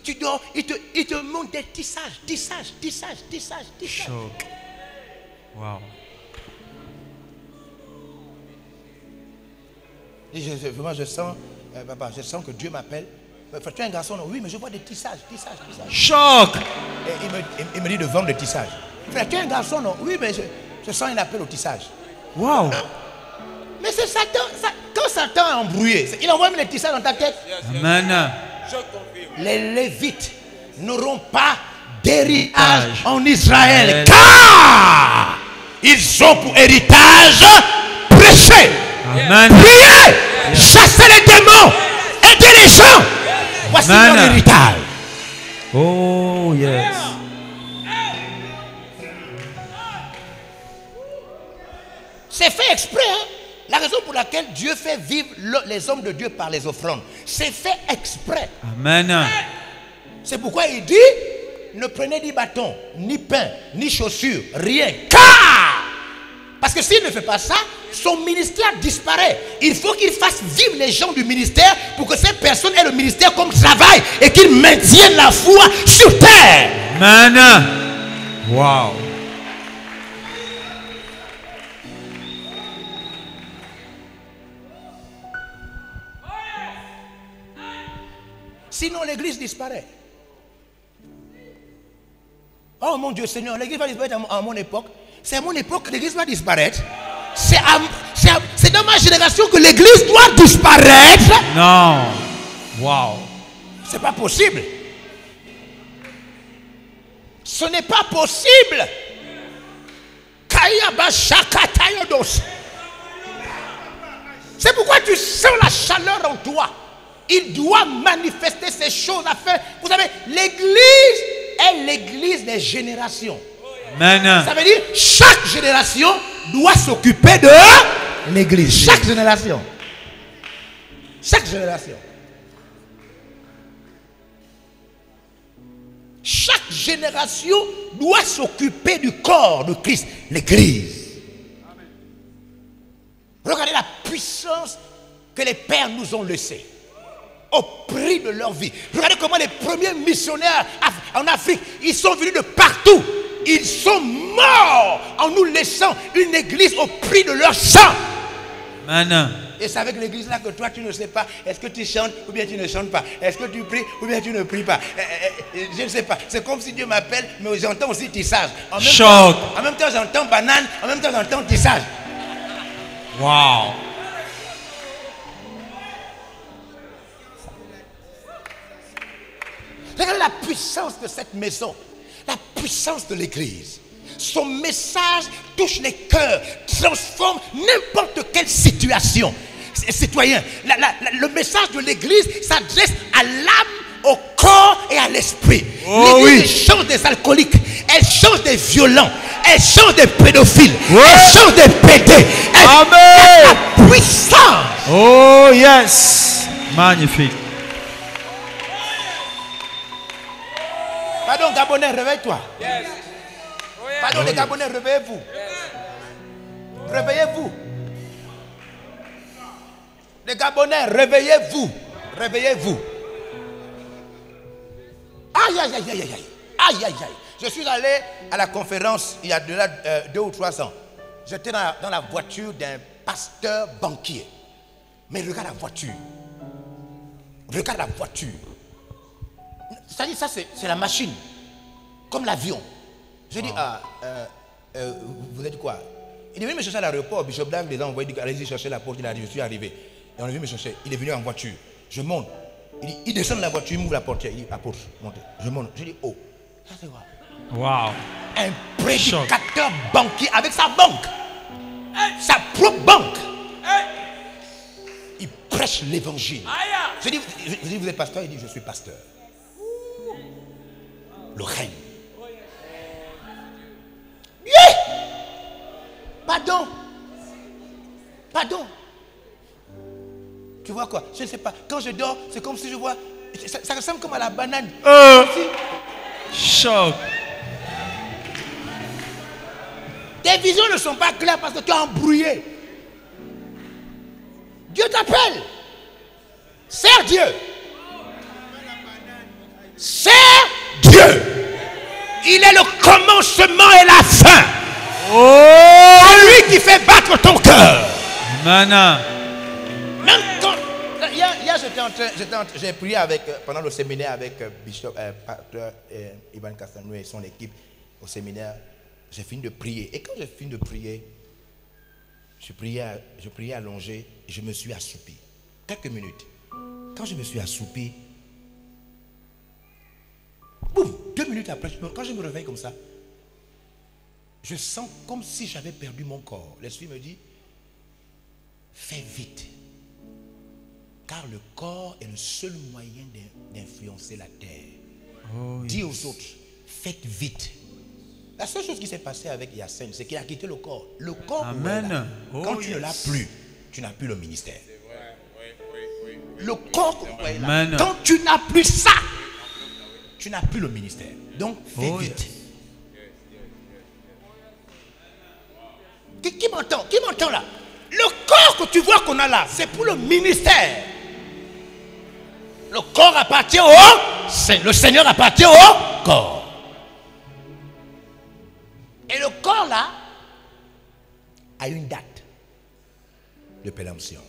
tu dors, il te montre des tissages. Choc. Wow. Vraiment, je sens, papa, je sens que Dieu m'appelle. Tu es un garçon, non? Oui, mais je vois des tissages. Choc. Et il me dit de vendre des tissages. Frère, tu es un garçon, non? Oui, mais je sens un appel au tissage. Wow. Mais c'est Satan. Quand Satan est embrouillé, il envoie même les tissages dans ta tête. Amen. Les Lévites n'auront pas d'héritage en Israël, car ils ont pour héritage prêcher, prier, chasser les démons, aider les gens. Voici leur héritage. Oh yes. C'est fait exprès, hein? La raison pour laquelle Dieu fait vivre les hommes de Dieu par les offrandes, c'est fait exprès. Amen. C'est pourquoi il dit, ne prenez ni bâton, ni pain, ni chaussures, rien. Car, parce que s'il ne fait pas ça, son ministère disparaît. Il faut qu'il fasse vivre les gens du ministère pour que ces personnes aient le ministère comme travail et qu'ils maintiennent la foi sur terre. Amen. Wow. Sinon, l'église disparaît. Oh mon Dieu Seigneur, l'église va disparaître à mon époque. C'est à mon époque que l'église va disparaître. C'est dans ma génération que l'église doit disparaître. Non. Wow. C'est pas possible. Ce n'est pas possible. C'est pourquoi tu sens la chaleur en toi. Il doit manifester ces choses afin. Vous savez, l'église est l'église des générations. Amen. Ça veut dire chaque génération doit s'occuper de l'église. Chaque génération. Chaque génération. Chaque génération doit s'occuper du corps de Christ, l'église. Regardez la puissance que les pères nous ont laissée. Au prix de leur vie. Regardez comment les premiers missionnaires en Afrique, ils sont venus de partout. Ils sont morts en nous laissant une église au prix de leur sang. Amen. Et c'est avec l'église là que toi tu ne sais pas. Est-ce que tu chantes ou bien tu ne chantes pas? Est-ce que tu pries ou bien tu ne pries pas? Je ne sais pas. C'est comme si Dieu m'appelle, mais j'entends aussi tissage. En même temps j'entends banane, en même temps j'entends tissage. Wow. Regardez la puissance de cette maison, la puissance de l'église. Son message touche les cœurs, transforme n'importe quelle situation. Citoyen, le message de l'église s'adresse à l'âme, au corps et à l'esprit. L'église change des alcooliques, elle change des violents, elle change des pédophiles, elle change des pédés. Elle a la puissance. Oh yes, magnifique. Pardon, Gabonais, réveille-toi. Pardon, les Gabonais, réveillez-vous. Réveillez-vous. Les Gabonais, réveillez-vous. Réveillez-vous. Aïe, aïe, aïe, aïe, aïe. Aïe, aïe, aïe. Je suis allé à la conférence il y a 2 ou 3 ans. J'étais dans la voiture d'un pasteur banquier. Mais regarde la voiture. Regarde la voiture. C'est-à-dire, ça, c'est la machine. Comme l'avion. J'ai dit, vous êtes quoi? Il est venu me chercher à l'aéroport. Bishop Dave les a envoyé, allez-y chercher la porte. Il a dit, je suis arrivé. Et on est venu me chercher. Il est venu en voiture. Je monte. Il dit, il descend de la voiture, il m'ouvre la portière. Il dit, apôtre, montez. Je monte. Je dis, oh, ça c'est quoi? Wow. Un prédicateur banquier avec sa banque. Sa propre banque. Il prêche l'évangile. Je dis, vous êtes pasteur? Il dit, je suis pasteur. Le règne. Yeah! Pardon. Pardon. Tu vois quoi? Je ne sais pas. Quand je dors, c'est comme si je vois. Ça ressemble comme à la banane. Choc. Tes visions ne sont pas claires parce que tu es embrouillé. Dieu t'appelle. Sers Dieu. Sers Dieu. Il est le commencement et la fin. C'est lui qui fait battre ton cœur. Mana. Même quand. Hier, j'ai prié pendant le séminaire avec Bishop, Pasteur Ivan Castanou et son équipe au séminaire. J'ai fini de prier. Et quand j'ai fini de prier, je priais allongé et je me suis assoupi. Quelques minutes. Quand je me suis assoupi, boum, 2 minutes après, quand je me réveille comme ça, je sens comme si j'avais perdu mon corps. L'esprit me dit, fais vite. Car le corps est le seul moyen d'influencer la terre. Dis aux autres, faites vite. La seule chose qui s'est passée avec Yassine, c'est qu'il a quitté le corps. Le corps, Amen. Quand tu ne l'as plus, tu n'as plus le ministère. Le corps, quand tu n'as plus ça, tu n'as plus le ministère. Donc, fais vite. Qui m'entend? Qui m'entend là? Le corps que tu vois qu'on a là, c'est pour le ministère. Le corps appartient le Seigneur appartient au corps. Et le corps là a une date de péremption.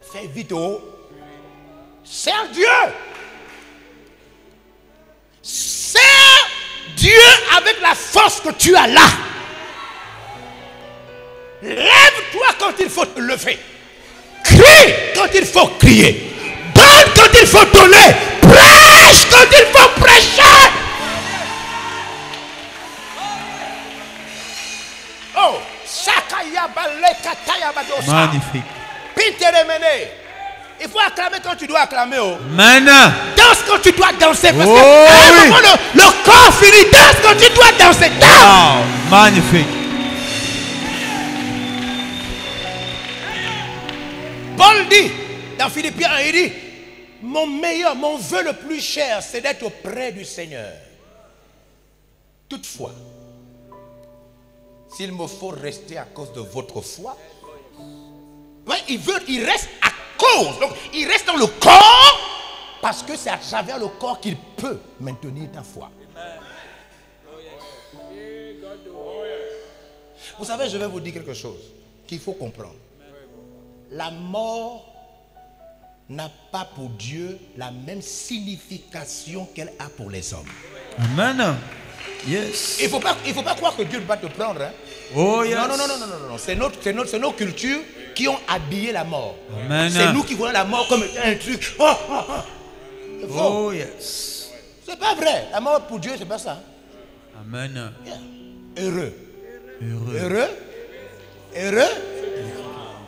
Fais vite sers Dieu. Sers Dieu avec la force que tu as là. Lève-toi quand il faut te lever. Crie quand il faut crier. Donne quand il faut donner. Prêche quand il faut prêcher. Oh, magnifique. Il faut acclamer quand tu dois acclamer. Mana. Danse quand tu dois danser. Parce que le corps finit. Danse quand tu dois danser. Danse. Wow, magnifique. Paul dit dans Philippiens 1, il dit, mon vœu le plus cher, c'est d'être auprès du Seigneur. Toutefois, s'il me faut rester à cause de votre foi, il reste à cause. Donc, il reste dans le corps parce que c'est à travers le corps qu'il peut maintenir ta foi. Vous savez, je vais vous dire quelque chose qu'il faut comprendre. La mort n'a pas pour Dieu la même signification qu'elle a pour les hommes. Amen. Yes. Il faut pas croire que Dieu ne va te prendre. Hein? Oh yes. Non. C'est nos cultures qui ont habillé la mort. Amen. C'est nous qui voyons la mort comme un truc. Oh yes. C'est pas vrai. La mort pour Dieu, c'est pas ça. Amen. Yeah. Heureux. Heureux. Heureux. Heureux.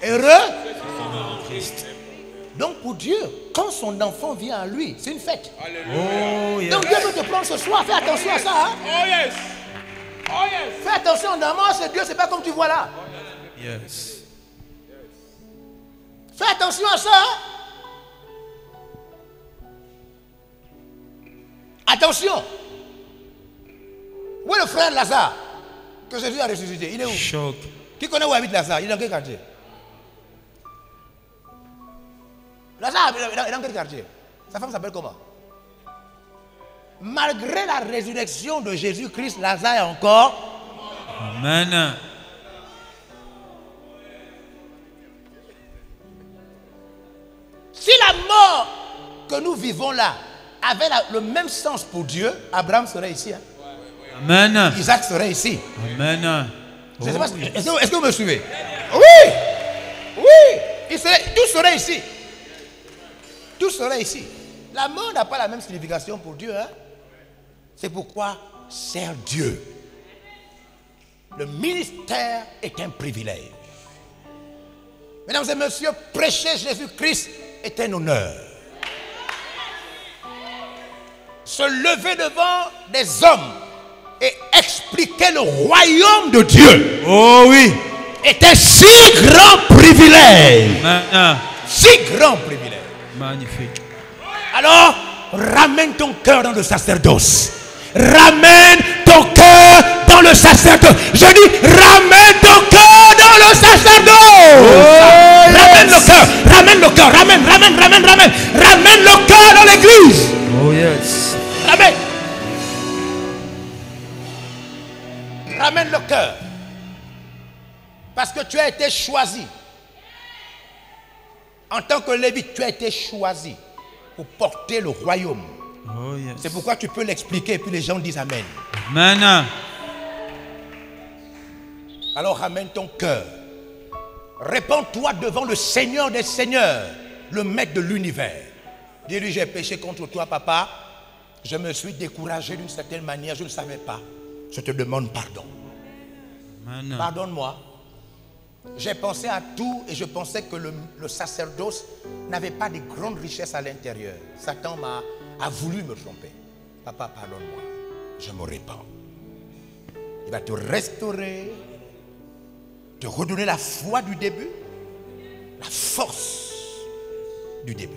Heureux. Donc pour Dieu, quand son enfant vient à lui, c'est une fête. Oh, yes. Donc Dieu veut te prendre ce soir. Fais attention à ça. Hein? Oh yes. Oh yes. Fais attention, normalement c'est Dieu, c'est pas comme tu vois là. Yes. Fais attention à ça. Hein? Attention. Où est le frère Lazare que Jésus a ressuscité? Il est où? Choc. Qui connaît où habite Lazare? Il est dans quel quartier? Lazare, il est dans quel quartier? Sa femme s'appelle comment? Malgré la résurrection de Jésus-Christ, Lazare est encore. Amen. Si la mort que nous vivons là avait le même sens pour Dieu, Abraham serait ici. Hein? Amen. Isaac serait ici. Amen. Je sais pas, est-ce que vous me suivez? Oui. Oui. Tout serait ici. Tout serait ici. La mort n'a pas la même signification pour Dieu. Hein? C'est pourquoi sert Dieu. Le ministère est un privilège. Mesdames et messieurs, prêcher Jésus-Christ est un honneur. Se lever devant des hommes et expliquer le royaume de Dieu. Oh oui. Est un si grand privilège. Si grand privilège. Magnifique. Alors, ramène ton cœur dans le sacerdoce. Ramène ton cœur dans le sacerdoce. Je dis, ramène ton cœur dans le sacerdoce. Oh, ramène le cœur. Ramène le cœur. Ramène. Ramène le cœur dans l'église. Oh yes. Ramène. Ramène le cœur. Parce que tu as été choisi. En tant que Lévite, tu as été choisi pour porter le royaume. Oh, yes. C'est pourquoi tu peux l'expliquer et puis les gens disent Amen. Amen. Alors ramène ton cœur. Répands-toi devant le Seigneur des Seigneurs, le Maître de l'univers. Dis-lui, j'ai péché contre toi, papa. Je me suis découragé d'une certaine manière, je ne savais pas. Je te demande pardon. Amen. Pardonne-moi. J'ai pensé à tout et je pensais que le sacerdoce n'avait pas de grandes richesses à l'intérieur. Satan a voulu me tromper. Papa, pardonne-moi. Je me répands. Il va te restaurer, te redonner la foi du début, la force du début.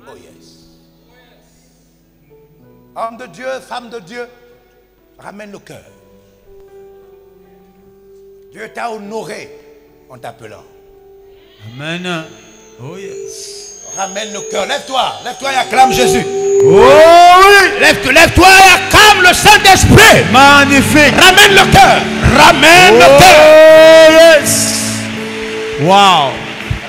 Oh yes. Homme de Dieu, femme de Dieu, ramène le cœur. Dieu t'a honoré en t'appelant. Amen. Oh yes. Ramène le cœur. Lève-toi et acclame Jésus. Oh oui. Lève-toi et acclame le Saint-Esprit. Magnifique. Ramène le cœur. Ramène le cœur. Oh yes. Wow.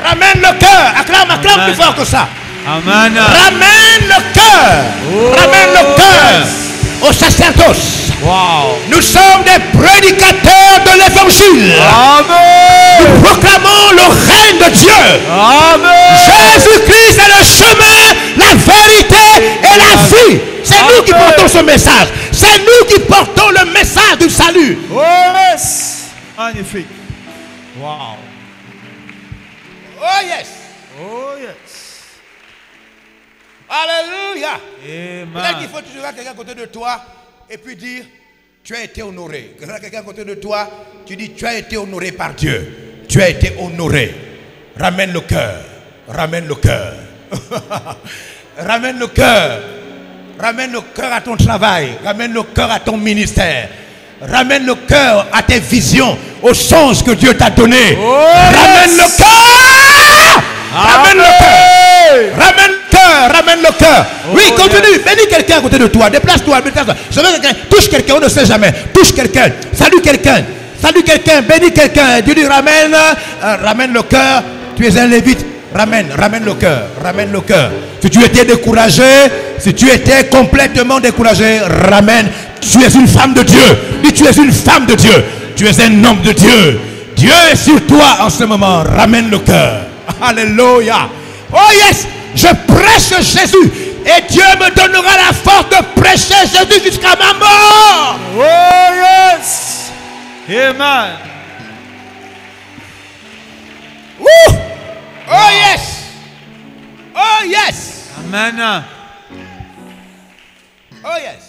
Ramène le cœur. Acclame plus fort que ça. Amen. Ramène le cœur. Oh, ramène le cœur yes. au sacerdoce. Wow. Nous sommes des prédicateurs de l'évangile. Amen. Nous proclamons le règne de Dieu. Amen. Jésus-Christ est le chemin, la vérité et la vie. C'est nous qui portons ce message. C'est nous qui portons le message du salut. Oh yes. Magnifique. Wow. Oh yes. Oh yes. Alléluia. Peut-être qu'il Amen. faut que tu regardes quelqu'un à côté de toi et puis dire, tu as été honoré. Regarde quelqu'un à côté de toi, tu dis, tu as été honoré par Dieu. Tu as été honoré. Ramène le cœur. Ramène le cœur. Ramène le cœur. Ramène le cœur à ton travail. Ramène le cœur à ton ministère. Ramène le cœur à tes visions, aux sens que Dieu t'a donné. Oh, ramène yes. le cœur. Ramène le cœur. Ramène le cœur. Ramène le cœur. Oh, oui, continue. yes. Bénis quelqu'un à côté de toi. Déplace-toi. Je veux quelqu'un. Touche quelqu'un. On ne sait jamais. Touche quelqu'un. Salue quelqu'un. Salue quelqu'un. Bénis quelqu'un. Dieu dit ramène. Ramène le cœur. Tu es un lévite. Ramène le cœur. Ramène le cœur. Si tu étais découragé, si tu étais complètement découragé, ramène. Tu es une femme de Dieu. Dis, tu es une femme de Dieu. Tu es un homme de Dieu. Dieu est sur toi en ce moment. Ramène le cœur. Alléluia. Oh yes. Je prêche Jésus Et Dieu me donnera la force de prêcher Jésus jusqu'à ma mort. Oh yes. Amen. Woo! Oh yes. Oh yes. Amen. Oh yes.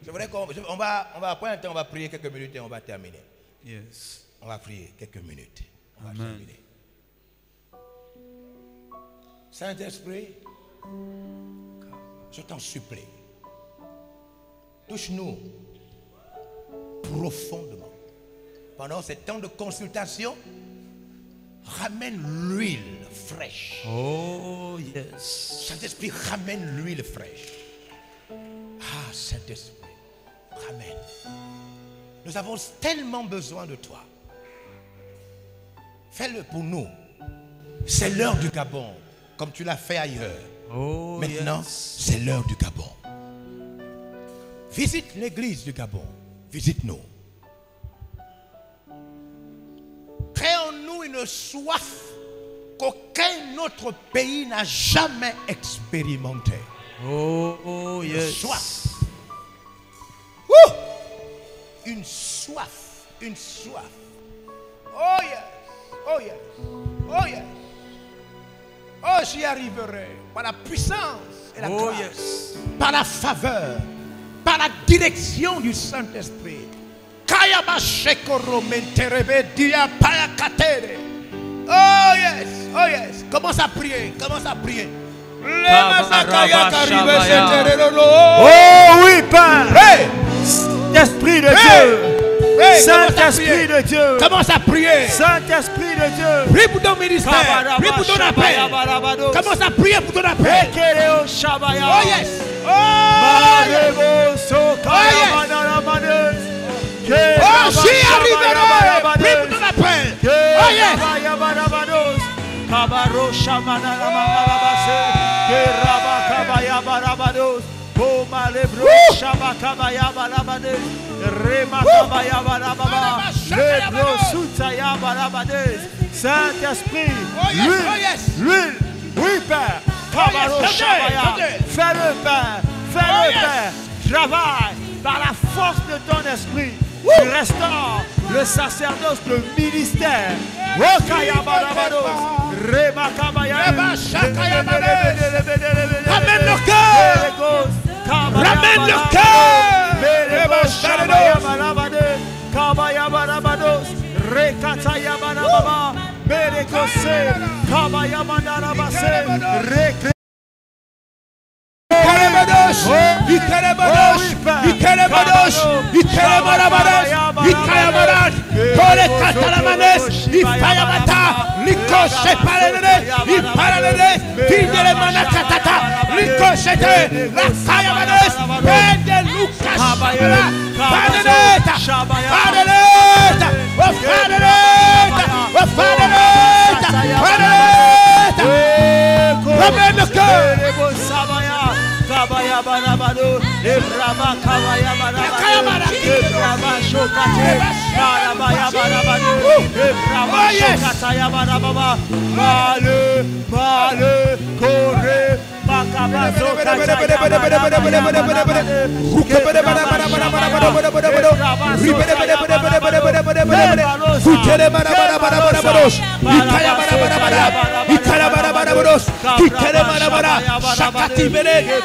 Je voudrais qu'on va prendre un temps, on va prier quelques minutes et on va terminer. Yes. On va prier quelques minutes. On va Amen. terminer. Saint-Esprit, je t'en supplie, touche-nous profondément. Pendant ces temps de consultation, ramène l'huile fraîche. Oh yes. Saint-Esprit, ramène l'huile fraîche. Ah, Saint-Esprit, ramène. Nous avons tellement besoin de toi. Fais-le pour nous. C'est l'heure du Gabon, comme tu l'as fait ailleurs. Oh, maintenant, yes. c'est l'heure du Gabon. Visite l'église du Gabon. Visite-nous. Crée en nous une soif qu'aucun autre pays n'a jamais expérimentée. Oh yes. Une soif. Wouh! Une soif. Une soif. Oh yes. Oh yes. Oh yes. Oh, j'y arriverai par la puissance et la grâce, yes. par la faveur, par la direction du Saint-Esprit. Oh yes, oh yes. Commence à prier, commence à prier. Oh oui, Père. Hey! Esprit de Hey! Dieu. Hey, Saint-Esprit de Dieu. commence à prier. Saint-Esprit de Dieu. Prie pour ton ministère. Prie pour ton appel. Commence à prier pour ton appel. Oh yes. Oh yes. Oh, j'y arriverai. Prie pour ton appel. Oh yes. Saint-Esprit, Oh yes, l'huile, oh yes. l'huile, oui Père, fais-le Père, fais-le yes. Père, travaille par la force de ton esprit, tu restaures le sacerdoce, le ministère. Ramène le cœur. Ramène le cœur. Ramène le cœur.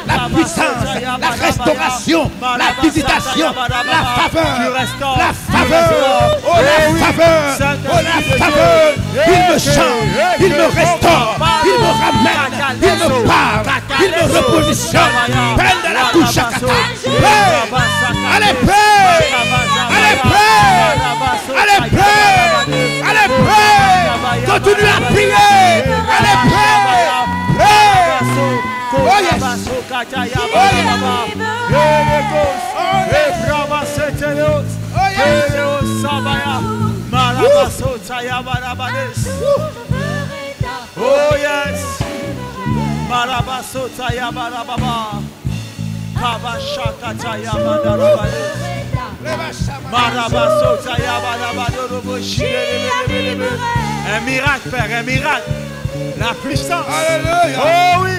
La puissance, la restauration, la visitation, la faveur, la faveur, oh la faveur, oh la faveur. Il me change, il me restaure, il me ramène, il me parle, il me repositionne. Peine de la couche à kata. Allez, prie, allez, prie, allez, prie, allez, prie. Continue à prier, allez, prie, prie. Oh yes. Oh yes. Marabasota ya barababa. Kabashakata ya barababa. Marabasota ya barababa. Un miracle, Père, un miracle. La puissance. Alléluia. Oh oui.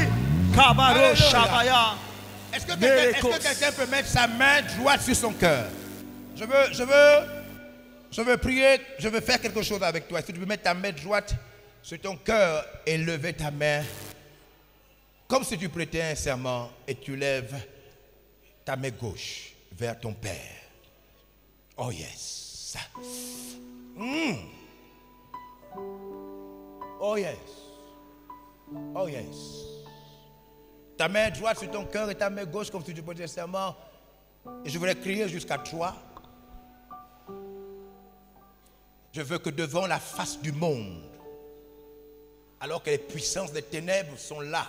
Est-ce que quelqu'un peut mettre sa main droite sur son cœur? Je veux prier, je veux faire quelque chose avec toi. Si tu peux mettre ta main droite sur ton cœur et lever ta main, comme si tu prêtais un serment, et tu lèves ta main gauche vers ton Père. Oh yes. Oh yes. Oh yes. Ta main droite sur ton cœur et ta main gauche comme si tu prêtais un serment. Et je voudrais crier jusqu'à toi. Je veux que devant la face du monde, alors que les puissances des ténèbres sont là,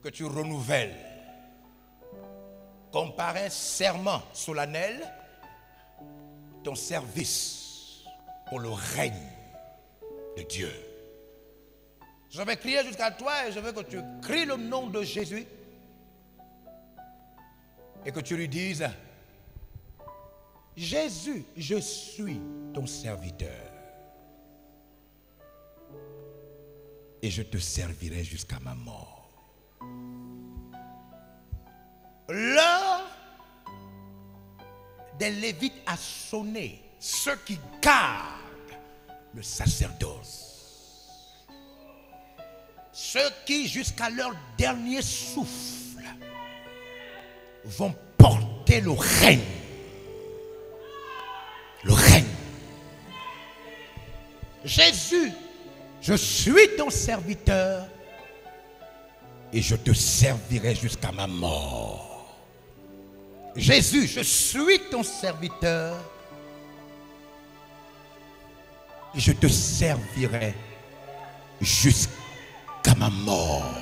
que tu renouvelles, comme par un serment solennel, ton service pour le règne de Dieu. Je vais crier jusqu'à toi et je veux que tu cries le nom de Jésus et que tu lui dises: Jésus, je suis ton serviteur et je te servirai jusqu'à ma mort. L'heure des Lévites a sonné, ceux qui gardent le sacerdoce, ceux qui jusqu'à leur dernier souffle vont porter le règne. Le règne. Jésus, je suis ton serviteur et je te servirai jusqu'à ma mort. Jésus, je suis ton serviteur et je te servirai jusqu'à ma mort.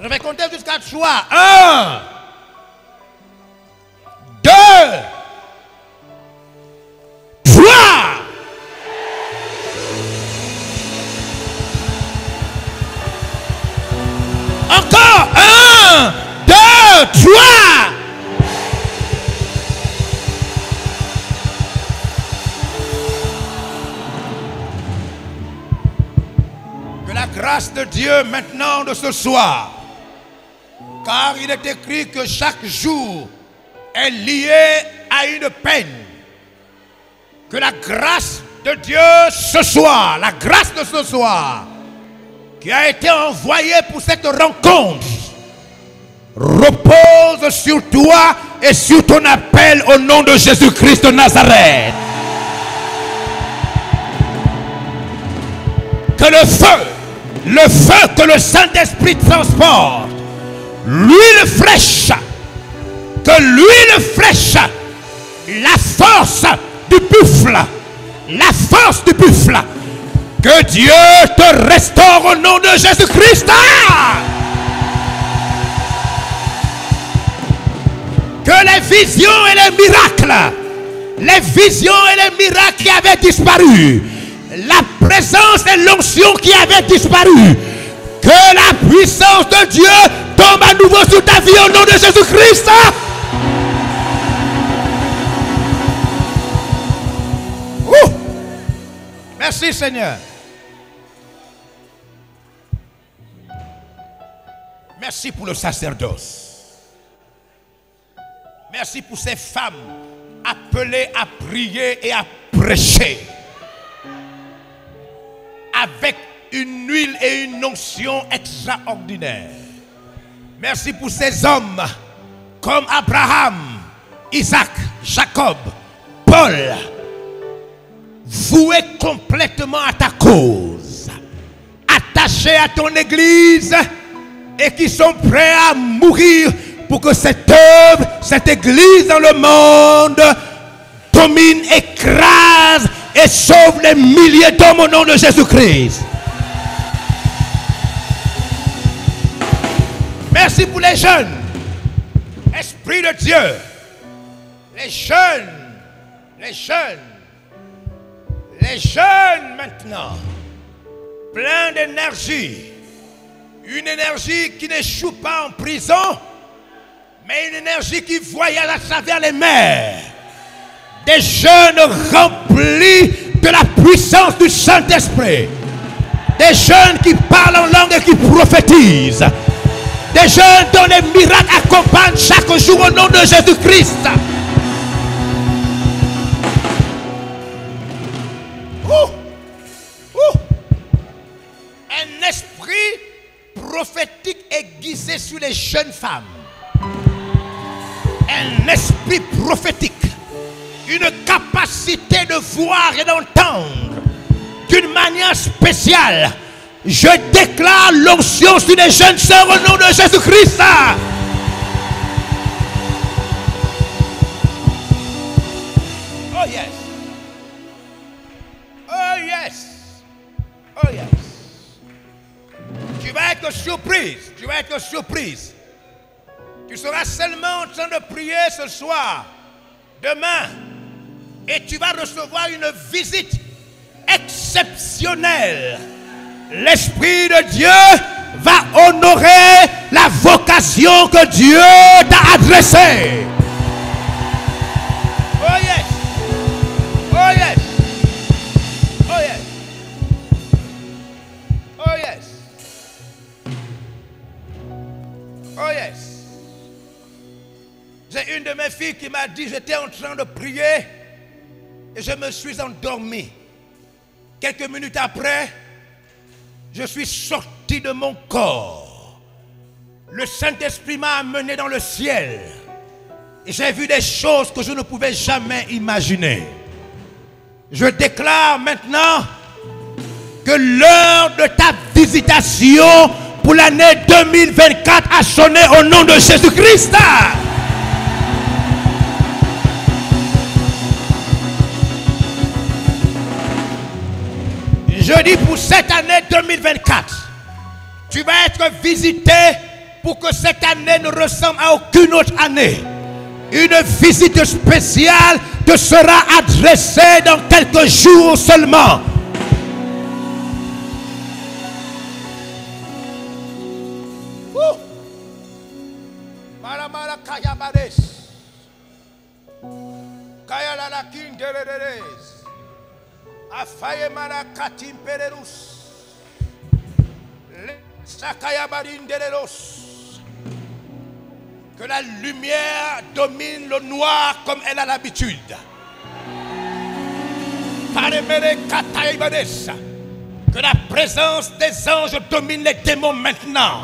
Je vais compter jusqu'à 3. 1, 2, 3. Encore 1, 2, 3. Que la grâce de Dieu maintenant de ce soir, car il est écrit que chaque jour est lié à une peine. Que la grâce de Dieu ce soir, la grâce de ce soir, qui a été envoyée pour cette rencontre, repose sur toi et sur ton appel au nom de Jésus-Christ de Nazareth. Que le feu que le Saint-Esprit transporte, l'huile fraîche, que l'huile fraîche, la force du buffle, la force du buffle, que Dieu te restaure au nom de Jésus-Christ. Que les visions et les miracles qui avaient disparu, la présence et l'onction qui avaient disparu, que la puissance de Dieu tombe à nouveau sur ta vie au nom de Jésus-Christ. Merci Seigneur. Merci pour le sacerdoce. Merci pour ces femmes appelées à prier et à prêcher avec une huile et une onction extraordinaire. Merci pour ces hommes comme Abraham, Isaac, Jacob, Paul, voués complètement à ta cause, attachés à ton église et qui sont prêts à mourir pour que cette œuvre, cette église dans le monde domine, écrase et sauve les milliers d'hommes au nom de Jésus-Christ. Merci pour les jeunes. Esprit de Dieu. Les jeunes maintenant. Plein d'énergie. Une énergie qui n'échoue pas en prison, mais une énergie qui voyage à travers les mers. Des jeunes remplis de la puissance du Saint-Esprit. Des jeunes qui parlent en langue et qui prophétisent. Des jeunes dont les miracles accompagnent chaque jour au nom de Jésus-Christ. Un esprit prophétique aiguisé sur les jeunes femmes. Un esprit prophétique. Une capacité de voir et d'entendre d'une manière spéciale. Je déclare l'onction sur les jeunes sœurs au nom de Jésus-Christ. Oh yes. Oh yes. Oh yes. Tu vas être surprise. Tu vas être surprise. Tu seras seulement en train de prier ce soir, demain, et tu vas recevoir une visite exceptionnelle. L'Esprit de Dieu va honorer la vocation que Dieu t'a adressée. Oh yes. Oh yes. Oh yes. Oh yes. Oh yes. J'ai une de mes filles qui m'a dit, j'étais en train de prier et je me suis endormi. Quelques minutes après, je suis sorti de mon corps. Le Saint-Esprit m'a amené dans le ciel. Et j'ai vu des choses que je ne pouvais jamais imaginer. Je déclare maintenant que l'heure de ta visitation pour l'année 2024 a sonné au nom de Jésus-Christ. Je dis pour cette année 2024, tu vas être visité pour que cette année ne ressemble à aucune autre année. Une visite spéciale te sera adressée dans quelques jours seulement. Que la lumière domine le noir comme elle a l'habitude. Que la présence des anges domine les démons maintenant.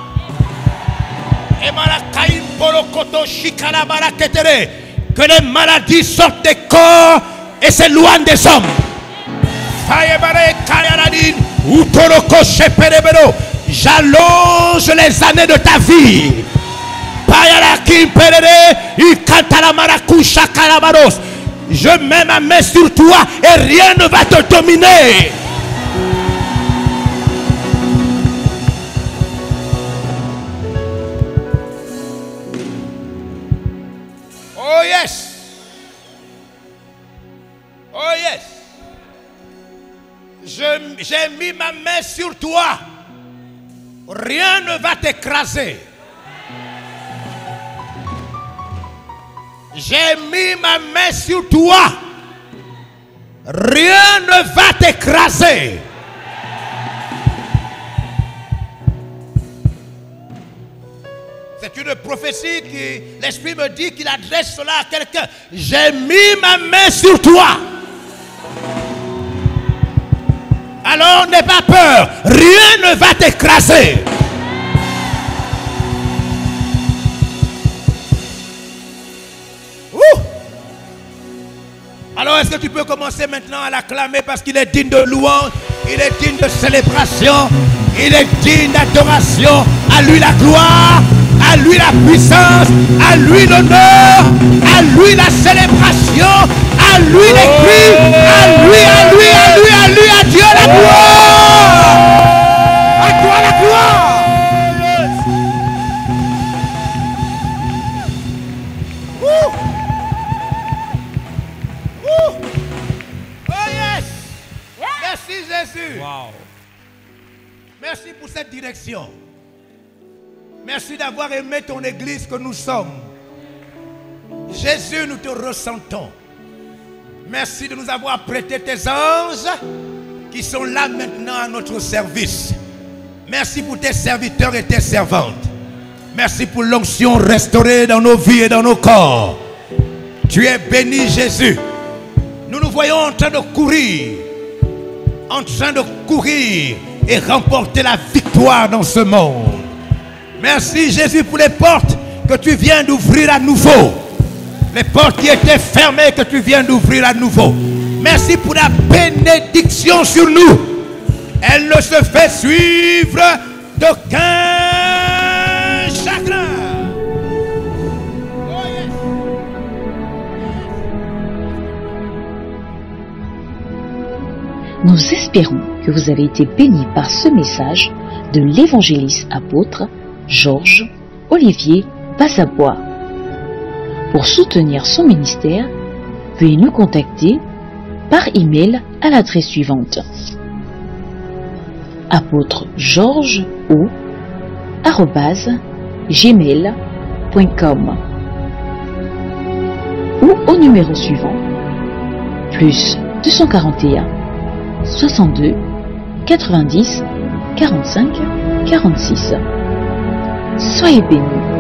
Que les maladies sortent des corps et s'éloignent des hommes. J'allonge les années de ta vie. Je mets ma main sur toi et rien ne va te dominer. Oh yes. Oh yes. J'ai mis ma main sur toi. Rien ne va t'écraser. J'ai mis ma main sur toi. Rien ne va t'écraser. C'est une prophétie qui, l'Esprit me dit qu'il adresse cela à quelqu'un. J'ai mis ma main sur toi. Alors n'aie pas peur. Rien ne va t'écraser. Alors est-ce que tu peux commencer maintenant à l'acclamer parce qu'il est digne de louange, il est digne de célébration, il est digne d'adoration. À lui la gloire, à lui la puissance, à lui l'honneur, à lui la célébration, à lui les cris, à lui, à Dieu la gloire. À toi la gloire. Jésus. Wow. Merci pour cette direction. Merci d'avoir aimé ton église que nous sommes. Jésus, nous te ressentons. Merci de nous avoir prêté tes anges qui sont là maintenant à notre service. Merci pour tes serviteurs et tes servantes. Merci pour l'onction restaurée dans nos vies et dans nos corps. Tu es béni, Jésus. Nous nous voyons en train de courir et remporter la victoire dans ce monde. Merci, Jésus, pour les portes que tu viens d'ouvrir à nouveau. Les portes qui étaient fermées que tu viens d'ouvrir à nouveau. Merci pour la bénédiction sur nous. Elle ne se fait suivre d'aucun chagrin. Oh yes. Nous espérons que vous avez été bénis par ce message de l'évangéliste apôtre Georges Olivier Bassabois. Pour soutenir son ministère, veuillez nous contacter par email à l'adresse suivante: apôtregeorges@gmail.com ou au numéro suivant +241 62 90 45 46. Soyez bénis.